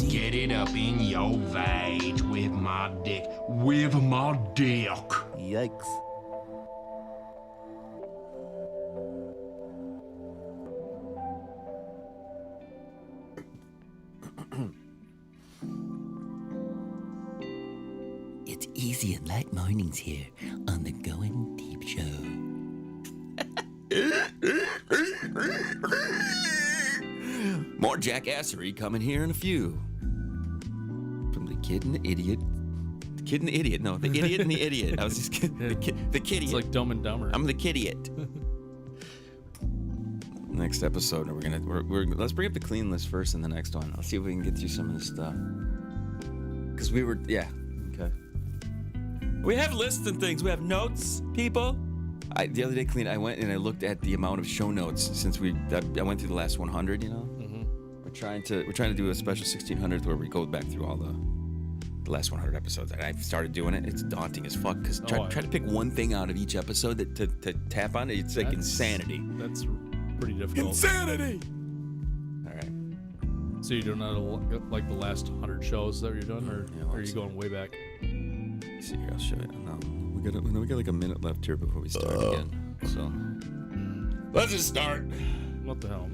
Get it up in your vag with my dick. With my dick. Yikes. It's easy and light mornings here on the Goin Deep Show. More jackassery coming here in a few. From the kid and the idiot. The kid and the idiot. No, the idiot and the idiot. I was just kidding. The kid. It's like Dumb and Dumber. I'm the kidiot. Next episode, we're let's bring up the clean list first in the next one. Let's see if we can get through some of this stuff. Because okay. We have lists and things. We have notes, people. The other day, Clean, I went and I looked at the amount of show notes since I went through the last 100. You know, we're trying to do a special 1600 where we go back through all the last 100 episodes. And I've started doing it. It's daunting as fuck because try to pick one thing out of each episode to tap on. It's like insanity. That's pretty difficult. Insanity. All right. So you're doing that like the last 100 shows that you're doing, or are you going way back? See here, I'll show you. No, we got like a minute left here before we start again. So let's just start. What the hell?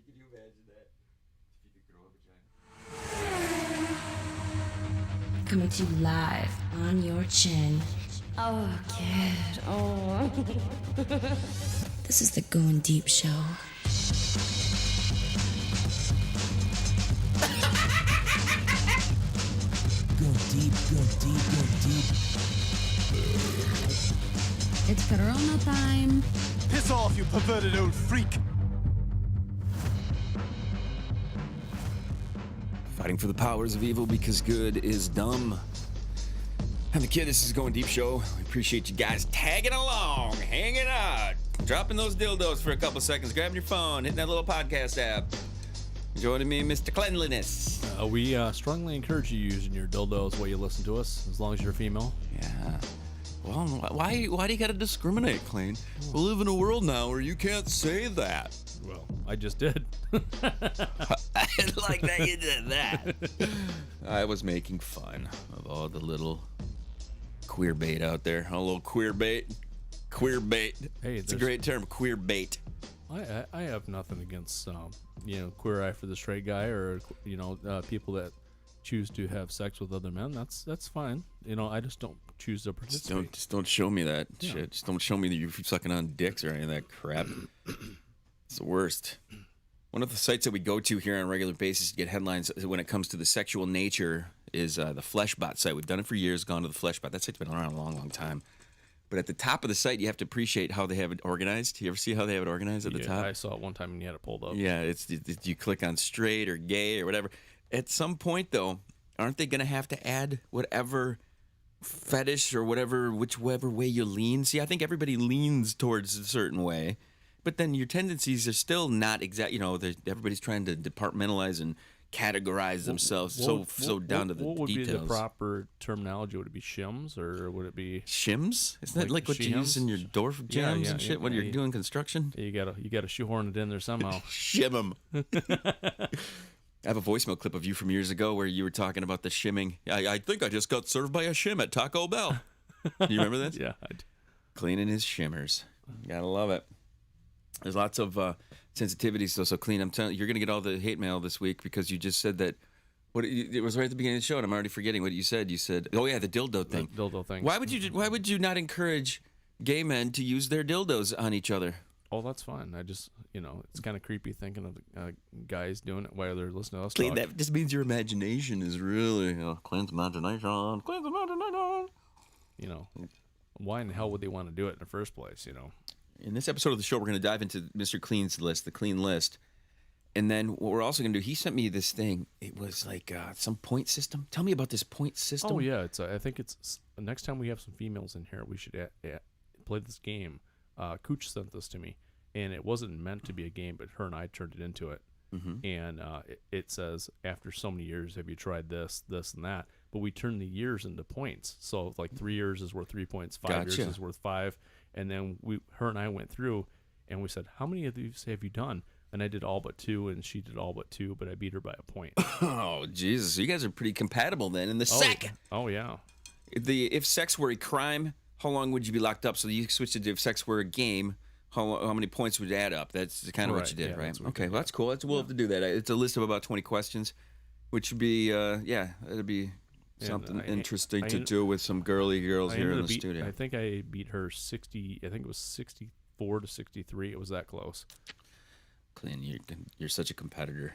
Can you imagine that? If you could grow a vagina. Coming to you live on your chin. Oh, kid. Oh. This is the Going Deep Show. Go deep, go deep, go deep. It's Corona time. Piss off, you perverted old freak. Fighting for the powers of evil because good is dumb. I'm the kid. This is Going Deep Show. We appreciate you guys tagging along, hanging out, dropping those dildos for a couple seconds, grabbing your phone, hitting that little podcast app. Joining me, Mr. Cleanliness. We strongly encourage you using your dildos while you listen to us, as long as you're female. Yeah. Well, why do you gotta discriminate, Kleen? We live in a world now where you can't say that. Well, I just did. I like that you did that. I was making fun of all the little queer bait out there. A little queer bait. Queer bait. Hey, it's a great term, queer bait. I have nothing against queer eye for the straight guy, or people that choose to have sex with other men. That's fine. I just don't choose to participate. Just don't show me that shit. Just don't show me that you're sucking on dicks or any of that crap. It's the worst. One of the sites that we go to here on a regular basis to get headlines when it comes to the sexual nature is the Fleshbot site. We've done it for years, gone to the Fleshbot. That site's been around a long, long time. But at the top of the site, you have to appreciate how they have it organized. You ever see how they have it organized at the top? I saw it one time and you had it pulled up. Yeah, you click on straight or gay or whatever. At some point, though, aren't they going to have to add whatever fetish or whichever way you lean? See, I think everybody leans towards a certain way. But then your tendencies are still not exact. Everybody's trying to departmentalize and categorize themselves so down to the details. What would be the proper terminology? Would it be shims or would it be shims? Isn't that like what you use in your door jams and shit when you're doing construction? Yeah, you gotta shoehorn it in there somehow. Shim 'em. I have a voicemail clip of you from years ago where you were talking about the shimming. I think I just got served by a shim at Taco Bell. You remember this? Yeah, I do. Cleaning his shimmers. Gotta love it. There's lots of sensitivities, though. So Clean, I'm telling you, you're going to get all the hate mail this week because you just said that. It was right at the beginning of the show, and I'm already forgetting what you said. You said, "Oh yeah, the dildo thing." The dildo thing. Why would you not encourage gay men to use their dildos on each other? Oh, that's fine. I just, it's kind of creepy thinking of guys doing it while they're listening to us Clean, talk. that just means your imagination is really Clean's imagination. Clean's imagination. why in the hell would they want to do it in the first place? You know. In this episode of the show, we're going to dive into Mr. Kleen's list, the Kleen list. And then what we're also going to do, he sent me this thing. It was like some point system. Tell me about this point system. Oh, yeah. I think it's next time we have some females in here, we should play this game. Cooch sent this to me, and it wasn't meant to be a game, but her and I turned it into it. Mm-hmm. And it says, after so many years, have you tried this, this, and that? But we turn the years into points. So like 3 years is worth 3 points, 5 years is worth 5. And then her and I went through, and we said, how many of these have you done? And I did all but 2, and she did all but 2, but I beat her by a point. Oh, Jesus. You guys are pretty compatible then. In the sec. Oh, yeah. If sex were a crime, how long would you be locked up? So you switched it to if sex were a game, how many points would it add up? That's kind of what you did, right? Okay, well, that's cool. We'll have to do that. It's a list of about 20 questions, which would be, it'd be something interesting to do with some girly girls here in the studio. I think I beat her 60, I think it was 64 to 63. It was that close. Kleen, you're such a competitor.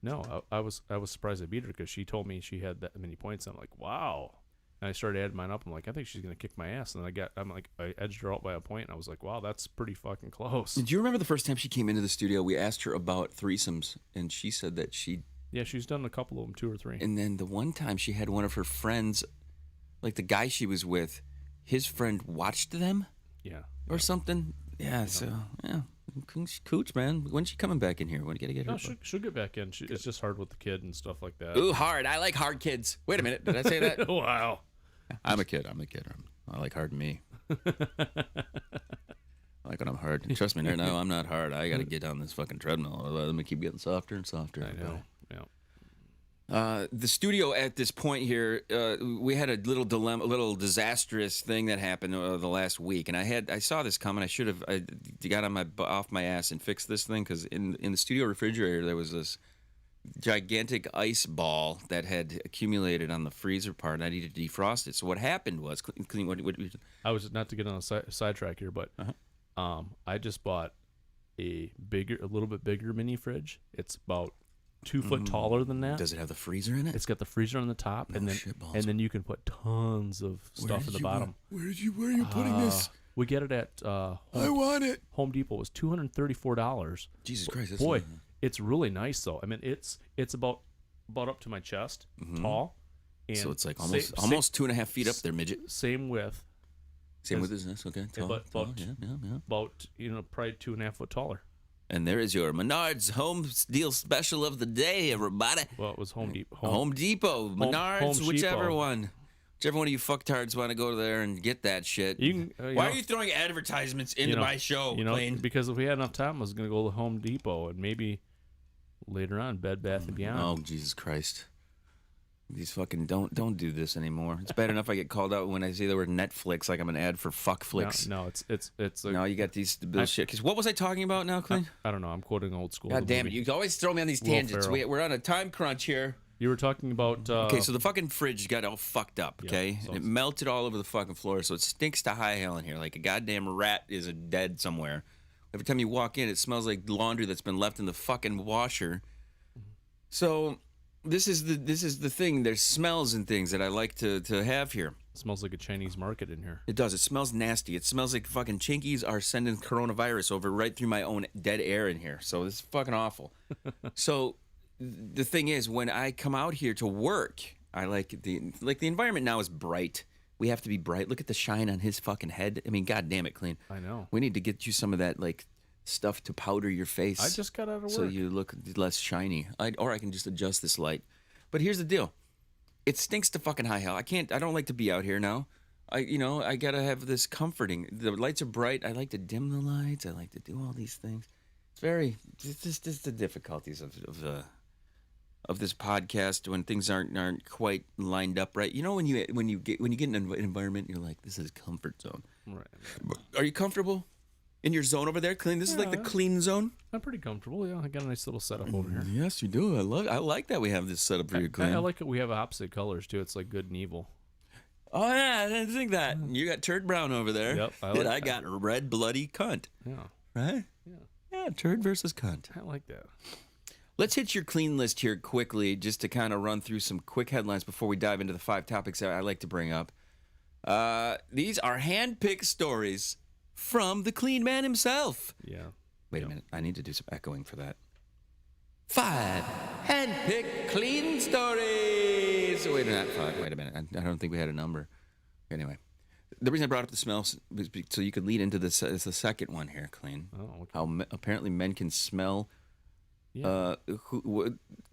No, I was surprised I beat her because she told me she had that many points. I'm like, wow. And I started adding mine up. I'm like, I think she's gonna kick my ass. And I edged her out by a point. And I was like, wow, that's pretty fucking close. Do you remember the first time she came into the studio? We asked her about threesomes, and she said that she's done a couple of them, 2 or 3. And then the one time she had one of her friends, like the guy she was with, his friend watched them, or something. Yeah. So yeah. Cooch, man. When's she coming back in here? When you gotta get her? No, she'll get back in. It's just hard with the kid and stuff like that. Ooh, hard. I like hard kids. Wait a minute. Did I say that? Wow. I'm a kid. I like hard me. I like when I'm hard. Trust me, right now I'm not hard. I gotta get on this fucking treadmill. Let me keep getting softer and softer. I know. Yeah. The studio at this point here, we had a little dilemma, a little disastrous thing that happened the last week, and I saw this coming. I should have got off my ass and fixed this thing because in the studio refrigerator there was this gigantic ice ball that had accumulated on the freezer part, and I needed to defrost it. So what happened was, Kleen, what I was not to get on a sidetrack here, but I just bought a little bit bigger mini fridge. It's about 2 foot taller than that. Does it have the freezer in it? It's got the freezer on the top, and then you can put tons of stuff in the bottom. Where are you putting this? We get it at I want it. Home Depot. It was $234. Jesus Christ! Boy, it's really nice though. I mean, it's about up to my chest, tall. And so it's like almost 2.5 feet up there, midget. Same width. Same width as this, okay. Tall, about probably 2.5 foot taller. And there is your Menards Home Deal Special of the day, everybody. Well, it was Home Depot. Home Depot, Menards, whichever one. Whichever one of you fucktards want to go there and get that shit. Why are you throwing advertisements into my show, Kleen? Because if we had enough time, I was going to go to Home Depot and maybe later on Bed Bath & Beyond. Oh, Jesus Christ. These fucking don't do this anymore. It's bad enough I get called out when I say the word Netflix like I'm an ad for Fuckflix. No, it's now you got these bullshit. Because what was I talking about now, Kleen? I don't know. I'm quoting old school. God damn it! You always throw me on these tangents. We're on a time crunch here. You were talking about. Okay, so the fucking fridge got all fucked up. Okay, and it melted all over the fucking floor, so it stinks to high hell in here. Like a goddamn rat is dead somewhere. Every time you walk in, it smells like laundry that's been left in the fucking washer. So. This is the thing. There's smells and things that I like to have here. It smells like a Chinese market in here. It does. It smells nasty. It smells like fucking Chinkies are sending coronavirus over right through my own dead air in here. So this is fucking awful. So the thing is, when I come out here to work, I like the environment now is bright. We have to be bright. Look at the shine on his fucking head. I mean, god damn it, Kleen. I know. We need to get you some of that stuff to powder your face. I just got out of work. So you look less shiny. Or I can just adjust this light. But here's the deal. It stinks to fucking high hell. I don't like to be out here now. I gotta have this comforting. The lights are bright. I like to dim the lights. I like to do all these things. It's just the difficulties of this podcast when things aren't quite lined up right. You know when you get in an environment, you're like, this is comfort zone. Right. Are you comfortable? In your zone over there, Kleen? This is like the Kleen zone? I'm pretty comfortable, yeah. I got a nice little setup over here. Yes, you do. I like that we have this setup for you, Kleen. I like it. We have opposite colors, too. It's like good and evil. Oh, yeah, I didn't think that. You got turd brown over there. Yep, I got red bloody cunt. Yeah. Right? Yeah, turd versus cunt. I like that. Let's hit your Kleen list here quickly just to kind of run through some quick headlines before we dive into the 5 topics that I like to bring up. These are hand-picked stories from the Kleen man himself. Yeah. Wait a minute. I need to do some echoing for that. 5 hand-picked Kleen stories. Wait a minute. 5. Wait a minute. I don't think we had a number. Anyway, the reason I brought up the smells was so you could lead into this is the second one here, Kleen. Oh, okay. How apparently men can smell. Yeah.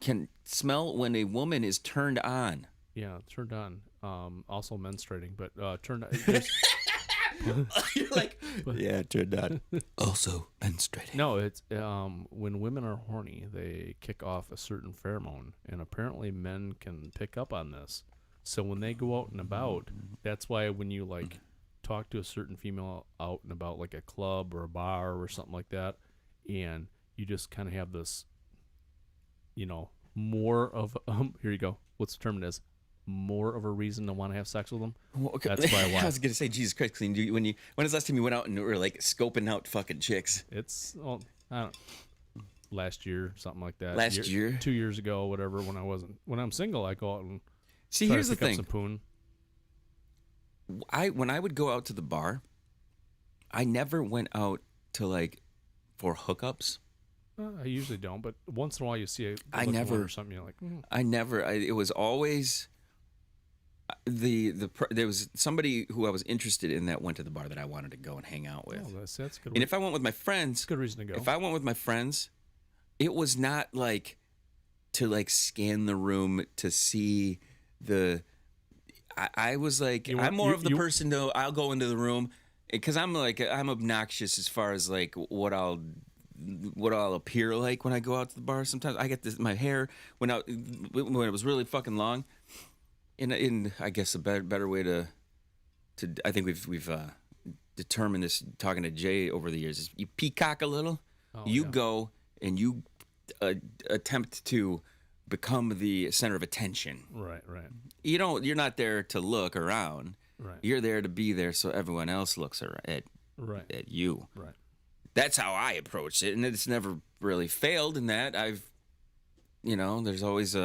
Can smell when a woman is turned on. Yeah, turned on. Also menstruating, but turned on. You're like, yeah, turned on. Also menstruating. No, it's when women are horny, they kick off a certain pheromone, and apparently men can pick up on this. So when they go out and about, that's why when you like talk to a certain female out and about, like a club or a bar or something like that, and you just kind of have this, more of here you go. What's the term it is? More of a reason to want to have sex with them. Well, okay. That's why. I was gonna say, Jesus Christ, Kleen. When is the last time you went out and were like scoping out fucking chicks? It's I don't. Last year, something like that. Last year? 2 years ago, whatever. When I'm single, I go out and See, try here's to the pick up thing. some poon. When I would go out to the bar, I never went out to like for hookups. I usually don't, but once in a while you see a I good never- one or something. You're like, It was always there was somebody who I was interested in that went to the bar that I wanted to go and hang out with. oh, that's good. And if I went with my friends, That's a good reason to go. if I went with my friends, it was not like to like scan the room to see the. I was like, I'm more of the person though. I'll go into the room because I'm obnoxious as far as like what I'll appear like when I go out to the bar. Sometimes I get my hair when it was really fucking long. In I guess a better way to I think we've determined this talking to Jay over the years is you peacock a little. You go and you attempt to become the center of attention. right. You're not there to look around. Right. You're there to be there so everyone else looks at you. Right. That's how I approach it, and it's never really failed in that. There's always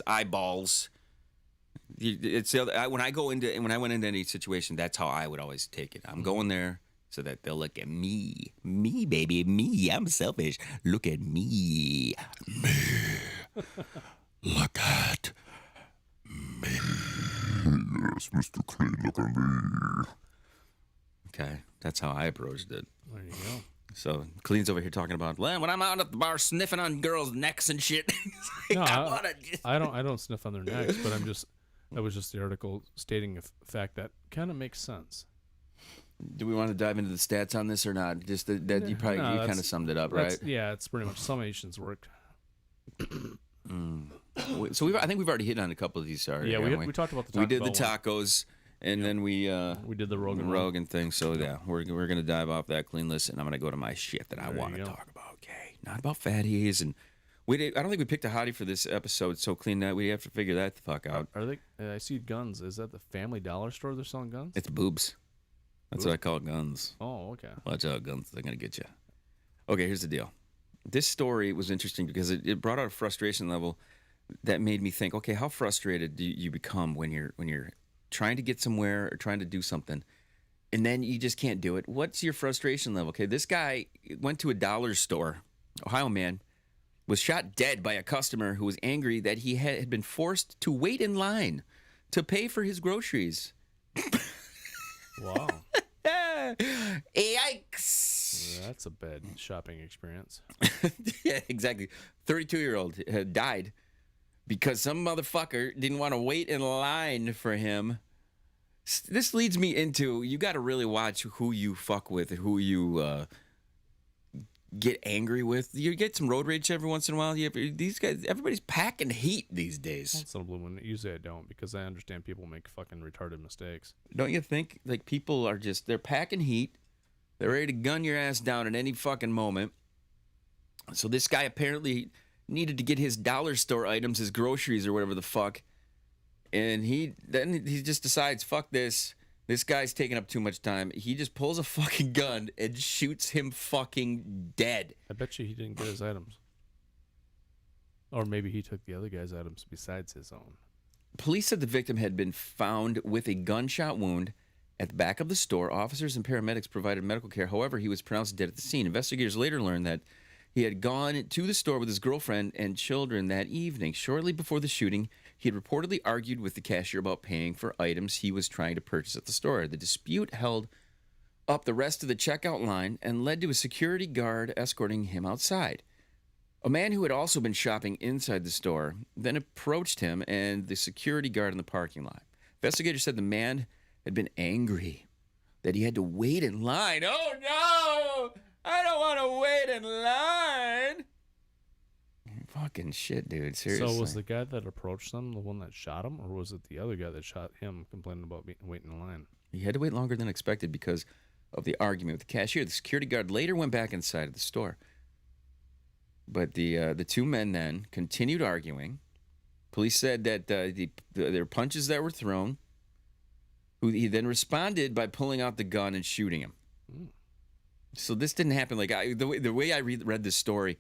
eyeballs. When I went into any situation, that's how I would always take it. I'm going there so that they'll look at me, baby, me. I'm selfish. Look at me, Look at me. Yes, Mr. Kleen, look at me. Okay, that's how I approached it. There you go. So Kleen's over here talking about, well, when I'm out at the bar sniffing on girls' necks and shit. No, I don't sniff on their necks, but that was just the article stating a fact that kind of makes sense. Do we want to dive into the stats on this or not? Just that you kind of summed it up, right? Yeah, it's pretty much summations work. So I think we've already hit on a couple of these already. Yeah, haven't we talked about the Taco We did the Bell one. tacos, and then we did the Rogan thing. So yeah, we're gonna dive off that Kleen list, and I'm gonna go to my shit that I There want you to go. talk about. Okay, not about fatties, and I don't think we picked a hottie for this episode. So Kleen, that we have to figure that the fuck out. Are they? I see guns. Is that the Family Dollar store they're selling guns? It's boobs. That's what I call guns. Oh, okay. Watch out, guns. They're going to get you. Okay, here's the deal. This story was interesting because it brought out a frustration level that made me think, okay, how frustrated do you become when you're trying to get somewhere or trying to do something, and then you just can't do it? What's your frustration level? Okay, this guy went to a dollar store, Ohio man, was shot dead by a customer who was angry that he had been forced to wait in line to pay for his groceries. Wow. Yikes. That's a bad shopping experience. Yeah, exactly. 32-year-old had died because some motherfucker didn't want to wait in line for him. This leads me into, you got to really watch who you fuck with, who you get angry with. You get some road rage every once in a while. These guys, everybody's packing heat these days. Once in a blue moon. Usually I don't because I understand people make fucking retarded mistakes. Don't you think? Like, people are just, they're packing heat. They're ready to gun your ass down at any fucking moment. So this guy apparently needed to get his dollar store items, his groceries or whatever the fuck. And he just decides, fuck this. This guy's taking up too much time. He just pulls a fucking gun and shoots him fucking dead. I bet you he didn't get his items. Or maybe he took the other guy's items besides his own. Police said the victim had been found with a gunshot wound at the back of the store. Officers and paramedics provided medical care. However, he was pronounced dead at the scene. Investigators later learned that he had gone to the store with his girlfriend and children that evening. Shortly before the shooting, he had reportedly argued with the cashier about paying for items he was trying to purchase at the store. The dispute held up the rest of the checkout line and led to a security guard escorting him outside. A man who had also been shopping inside the store then approached him and the security guard in the parking lot. Investigators said the man had been angry that he had to wait in line. Oh, no! I don't want to wait in line! Fucking shit, dude. Seriously. So was the guy that approached them the one that shot him, or was it the other guy that shot him complaining about waiting in line? He had to wait longer than expected because of the argument with the cashier. The security guard later went back inside of the store. But the two men then continued arguing. Police said that there were punches that were thrown. He then responded by pulling out the gun and shooting him. So this didn't happen. Like the way I read this story,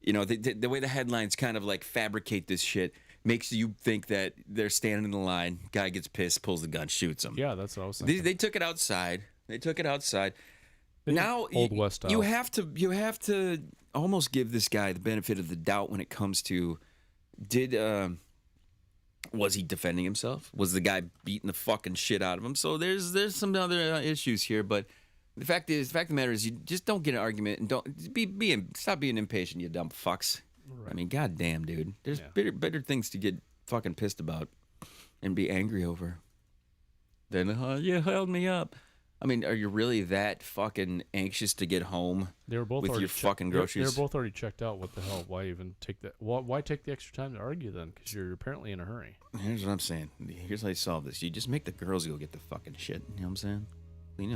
you know, the way the headlines kind of like fabricate this shit makes you think that they're standing in the line. Guy gets pissed, pulls the gun, shoots him. Yeah, that's what I was thinking. They took it outside. Now, Old West style. you have to almost give this guy the benefit of the doubt when it comes to was he defending himself? Was the guy beating the fucking shit out of him? So there's some other issues here, but the fact of the matter is, you just don't get an argument and don't stop being impatient, you dumb fucks. Right. I mean, goddamn, dude. There's better things to get fucking pissed about and be angry over than you held me up. I mean, are you really that fucking anxious to get home? They were both with your fucking groceries. They were both already checked out. What the hell? Why even take that? Why take the extra time to argue then? Because you're apparently in a hurry. Here's what I'm saying. Here's how you solve this. You just make the girls go get the fucking shit. You know what I'm saying? Clean.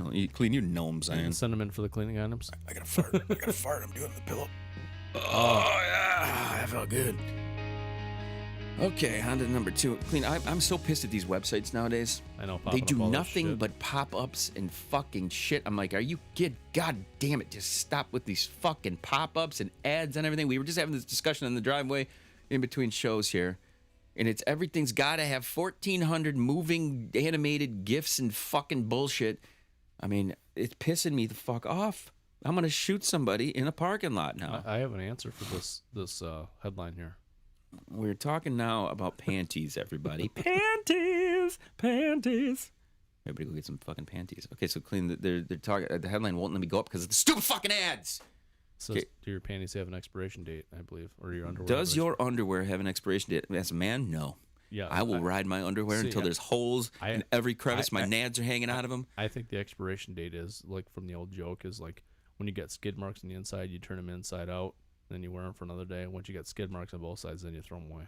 You know what I'm saying. And send them in for the cleaning items. I gotta fart. I'm doing the pillow. Oh yeah, that felt good. Okay, on to number 2. Cleen, I'm so pissed at these websites nowadays. I know. They do nothing but pop-ups and fucking shit. I'm like, are you kidding? God damn it, just stop with these fucking pop-ups and ads and everything. We were just having this discussion in the driveway in between shows here. And everything's got to have 1,400 moving animated GIFs and fucking bullshit. I mean, it's pissing me the fuck off. I'm going to shoot somebody in a parking lot now. I have an answer for this headline here. We're talking now about panties, everybody. Panties. Everybody go get some fucking panties. Okay, so Cleen, they're talking. The headline won't let me go up because of the stupid fucking ads. So do your panties have an expiration date, I believe, or your underwear? Does your underwear have an expiration date? As a man, no. Yeah, I will ride my underwear until there's holes in every crevice. My nads are hanging out of them. I think the expiration date is, like from the old joke, is like when you get skid marks on the inside, you turn them inside out. Then you wear them for another day. Once you get skid marks on both sides, then you throw them away.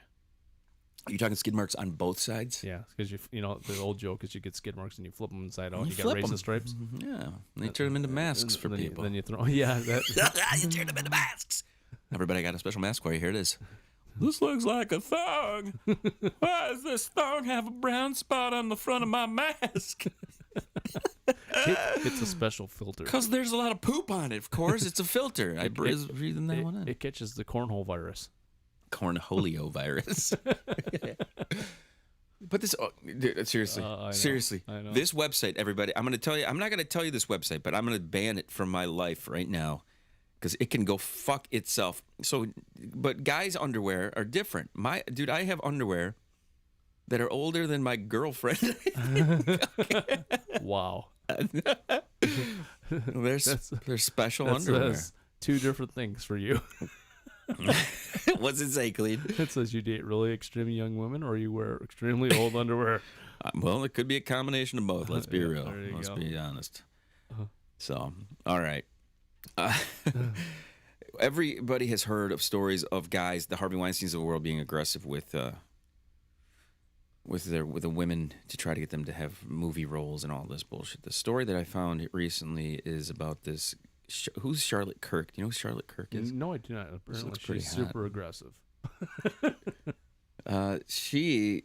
Are you talking skid marks on both sides? Yeah, because you know the old joke is you get skid marks and you flip them inside out. You get racing stripes. Yeah, and they turn them into masks for people. Then you throw. Yeah, you turn them into masks. Everybody got a special mask for you. Here it is. This looks like a thong. Why does this thong have a brown spot on the front of my mask? It's a special filter. Because there's a lot of poop on it, of course. It's a filter. I breathing that one in. It catches the cornhole virus. Cornholio virus. But this, seriously, I know. This website, everybody, I'm not going to tell you this website, but I'm going to ban it from my life right now. Because it can go fuck itself. So, but guys' underwear are different. I have underwear that are older than my girlfriend. Wow. They're special underwear. Says 2 different things for you. What's it say, Cleen? It says you date really extremely young women or you wear extremely old underwear. Well, it could be a combination of both. Let's be real. Let's be honest. So, all right. Everybody has heard of stories of guys, the Harvey Weinsteins of the world, being aggressive with the women to try to get them to have movie roles and all this bullshit. The story that I found recently is about this. Who's Charlotte Kirk? Do you know who Charlotte Kirk is? No, I do not. Apparently, she's super aggressive. She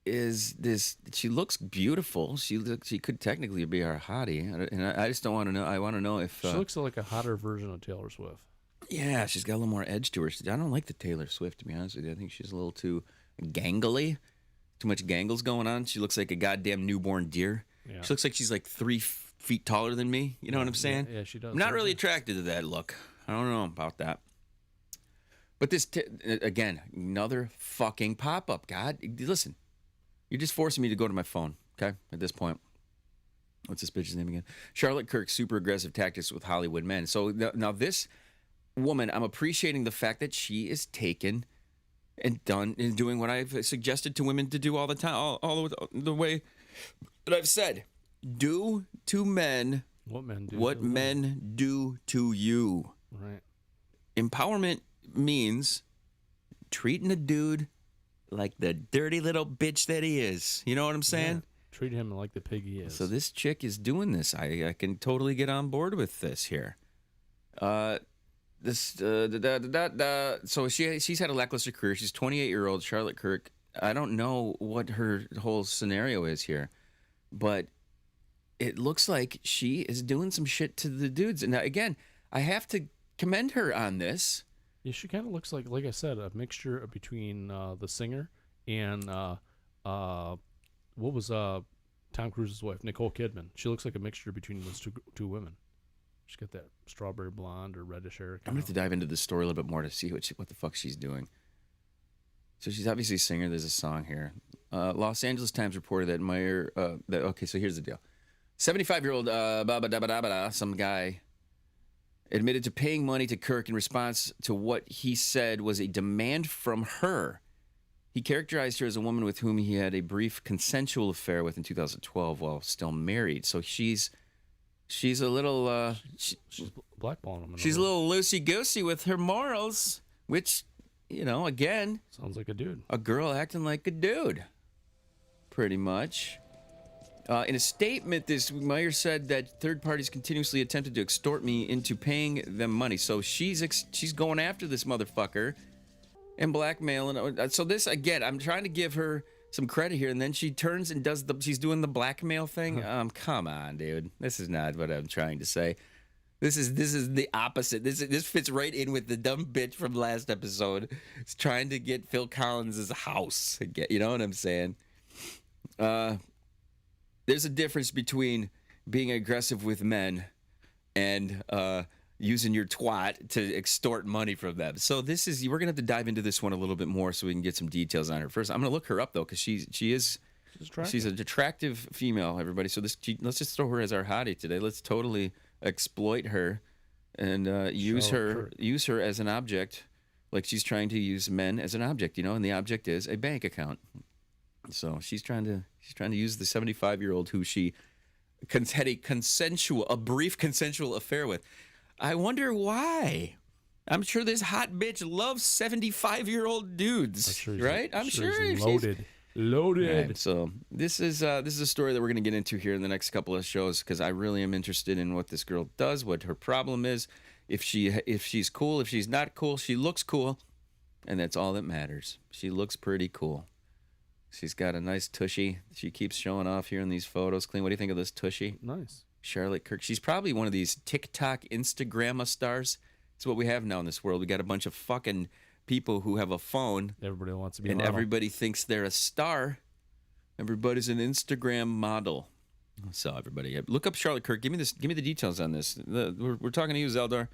is this. She looks beautiful. She could technically be our hottie, and I just don't want to know. I want to know if she looks like a hotter version of Taylor Swift. Yeah, she's got a little more edge to her. I don't like the Taylor Swift, to be honest with you. I think she's a little too gangly. too much gangles going on. She looks like a goddamn newborn deer. Yeah. She looks like she's like 3 feet taller than me. You know what I'm saying? Yeah, she does. I'm not really attracted to that look. I don't know about that. But this, again, another fucking pop-up. God, listen, you're just forcing me to go to my phone, okay, at this point. What's this bitch's name again? Charlotte Kirk's super aggressive tactics with Hollywood men. So now this woman, I'm appreciating the fact that she is taken and doing what I've suggested to women to do all the time, all the way that I've said. Do to men what men do. What men do to you. Right. Empowerment means treating a dude like the dirty little bitch that he is. You know what I'm saying? Yeah. Treat him like the pig he is. So this chick is doing this. I can totally get on board with this here. So she's had a lackluster career. She's 28-year-old Charlotte Kirk. I don't know what her whole scenario is here, but it looks like she is doing some shit to the dudes. And now, again, I have to commend her on this. Yeah, she kind of looks like I said, a mixture between the singer and what was Tom Cruise's wife, Nicole Kidman. She looks like a mixture between those two women. She's got that strawberry blonde or reddish hair. I'm gonna have to dive into the story a little bit more to see what the fuck she's doing. So she's obviously a singer. There's a song here. Los Angeles Times reported that Meyer. Okay, so here's the deal. 75-year-old some guy admitted to paying money to Kirk in response to what he said was a demand from her. He characterized her as a woman with whom he had a brief consensual affair with in 2012 while still married. So she's a little she's blackballing him. She's a little loosey-goosey with her morals, which, you know, again, sounds like a dude. A girl acting like a dude, pretty much. In a statement, Meyer said that third parties continuously attempted to extort me into paying them money. So she's going after this motherfucker and blackmailing. So this, again, I'm trying to give her some credit here, and then she turns and she's doing the blackmail thing. Come on, dude. This is not what I'm trying to say. This is the opposite. This fits right in with the dumb bitch from last episode. It's trying to get Phil Collins' house. You know what I'm saying? There's a difference between being aggressive with men and using your twat to extort money from them. So we're gonna have to dive into this one a little bit more so we can get some details on her. First, I'm gonna look her up though, because she's an attractive female. Everybody, so let's just throw her as our hottie today. Let's totally exploit her and use her as an object, like she's trying to use men as an object, you know, and the object is a bank account. So she's trying to use the 75-year-old who she had a brief consensual affair with. I wonder why. I'm sure this hot bitch loves 75-year-old dudes, right? I'm sure she's loaded. Right, so this is a story that we're going to get into here in the next couple of shows, because I really am interested in what this girl does, what her problem is, if she's cool, if she's not cool. She looks cool, and that's all that matters. She looks pretty cool. She's got a nice tushy. She keeps showing off here in these photos. Kleen, what do you think of this tushy? Nice. Charlotte Kirk. She's probably one of these TikTok, Instagram stars. It's what we have now in this world. We got a bunch of fucking people who have a phone. Everybody wants to be a and model. Everybody thinks they're a star. Everybody's an Instagram model. So everybody, look up Charlotte Kirk. Give me the details on this. We're talking to you, Zeldar.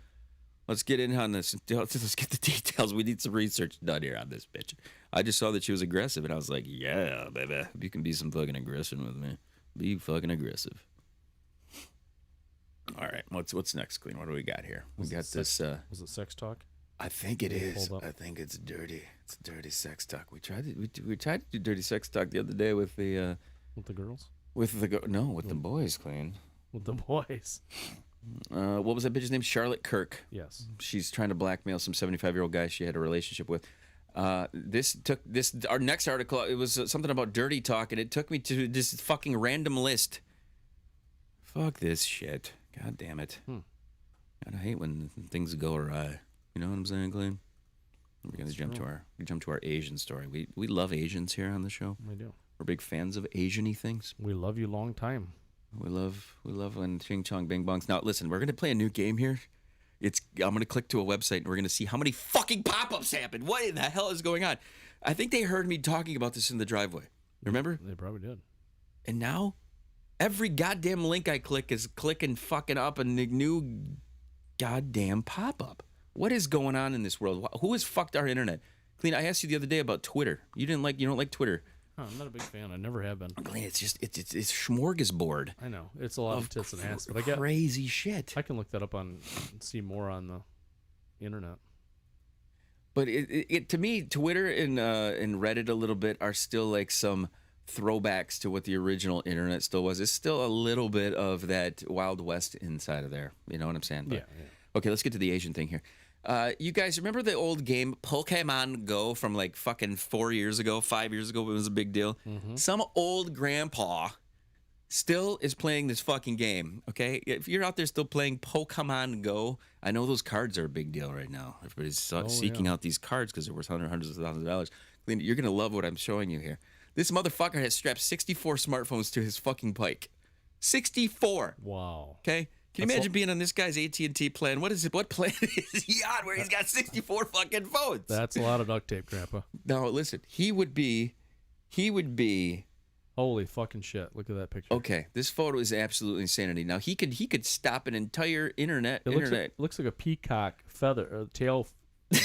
Let's get in on this. Let's get the details. We need some research done here on this bitch. I just saw that she was aggressive, and I was like, yeah, baby. You can be some fucking aggressive with me. Be fucking aggressive. All right. What's next, Kleen? What do we got here? We got this. Was it sex talk? I think it is. I think it's dirty. It's dirty sex talk. We tried to do dirty sex talk the other day with the girls. With the boys, Kleen. With the boys. What was that bitch's name? Charlotte Kirk. Yes. She's trying to blackmail some 75-year-old guy she had a relationship with. Our next article, it was something about dirty talk, and it took me to this fucking random list. Fuck this shit. God damn it. God, I hate when things go awry. You know what I'm saying, Kleen? We're gonna jump to our Asian story. We love Asians here on the show. We do. We're big fans of Asian-y things. We love you long time. We love when ching chong bing bongs. Now listen, we're gonna play a new game here. I'm gonna click to a website and we're gonna see how many fucking pop-ups happen. What in the hell is going on? I think they heard me talking about this in the driveway. Remember? They probably did. And now, every goddamn link I click is clicking fucking up a new goddamn pop-up. What is going on in this world? Who has fucked our internet? Kleen, I asked you the other day about Twitter. You don't like Twitter. Oh, I'm not a big fan. I never have been. Kleen, it's just it's smorgasbord. I know it's a lot of tits and ass, but I get crazy shit. I can look that up and see more on the internet. But it to me, Twitter and Reddit a little bit are still like some throwbacks to what the original internet still was. It's still a little bit of that Wild West inside of there. You know what I'm saying? But, Yeah. Okay, let's get to the Asian thing here. You guys remember the old game Pokemon Go from like fucking 5 years ago? It was a big deal. Some old grandpa still is playing this fucking game, okay? If you're out there still playing Pokemon Go, I know those cards are a big deal right now. Everybody's seeking out these cards because they're worth hundreds of thousands of dollars. You're going to love what I'm showing you here. This motherfucker has strapped 64 smartphones to his fucking bike. 64! Wow. Okay? Can you imagine being on this guy's AT&T plan? What is it? What plan is he on where he's got 64 fucking phones? That's a lot of duct tape, Grandpa. No, listen. He would be... Holy fucking shit! Look at that picture. Okay, this photo is absolutely insanity. Now he could stop an entire internet. Looks like a peacock feather, tail,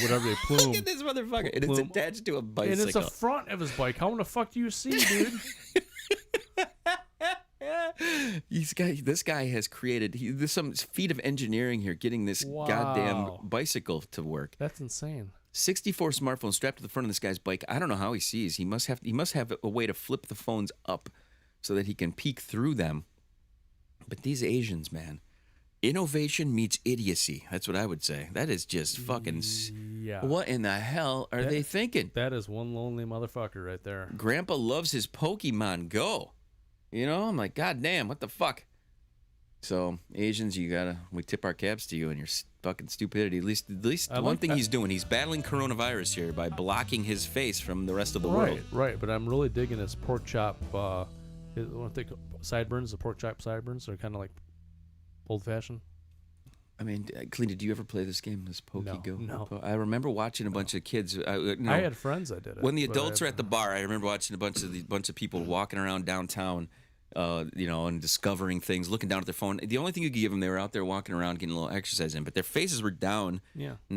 whatever they plume. Look at this motherfucker, and it's attached to a bicycle. And it's the front of his bike. How in the fuck do you see, dude? This guy has created. There's some feat of engineering here, getting this goddamn bicycle to work. That's insane. 64 smartphones strapped to the front of this guy's bike. I don't know how he sees. He must have a way to flip the phones up so that he can peek through them. But these Asians, man, innovation meets idiocy. That's what I would say. That is just fucking... Yeah. What in the hell are they thinking? That is one lonely motherfucker right there. Grandpa loves his Pokemon Go. You know, I'm like, God damn, what the fuck? So, Asians, we tip our caps to you and your fucking stupidity. At least one thing he's doing, he's battling coronavirus here by blocking his face from the rest of the world. Right, but I'm really digging his pork chop, what they call sideburns, the pork chop sideburns. They're kind of like old-fashioned. I mean, Kleen, did you ever play this game, this Go? No. I remember watching a bunch of kids. I had friends that did it. When the adults are at the bar, I remember watching a bunch of people walking around downtown, and discovering things, looking down at their phone. The only thing you could give them, they were out there walking around, getting a little exercise in, but their faces were down,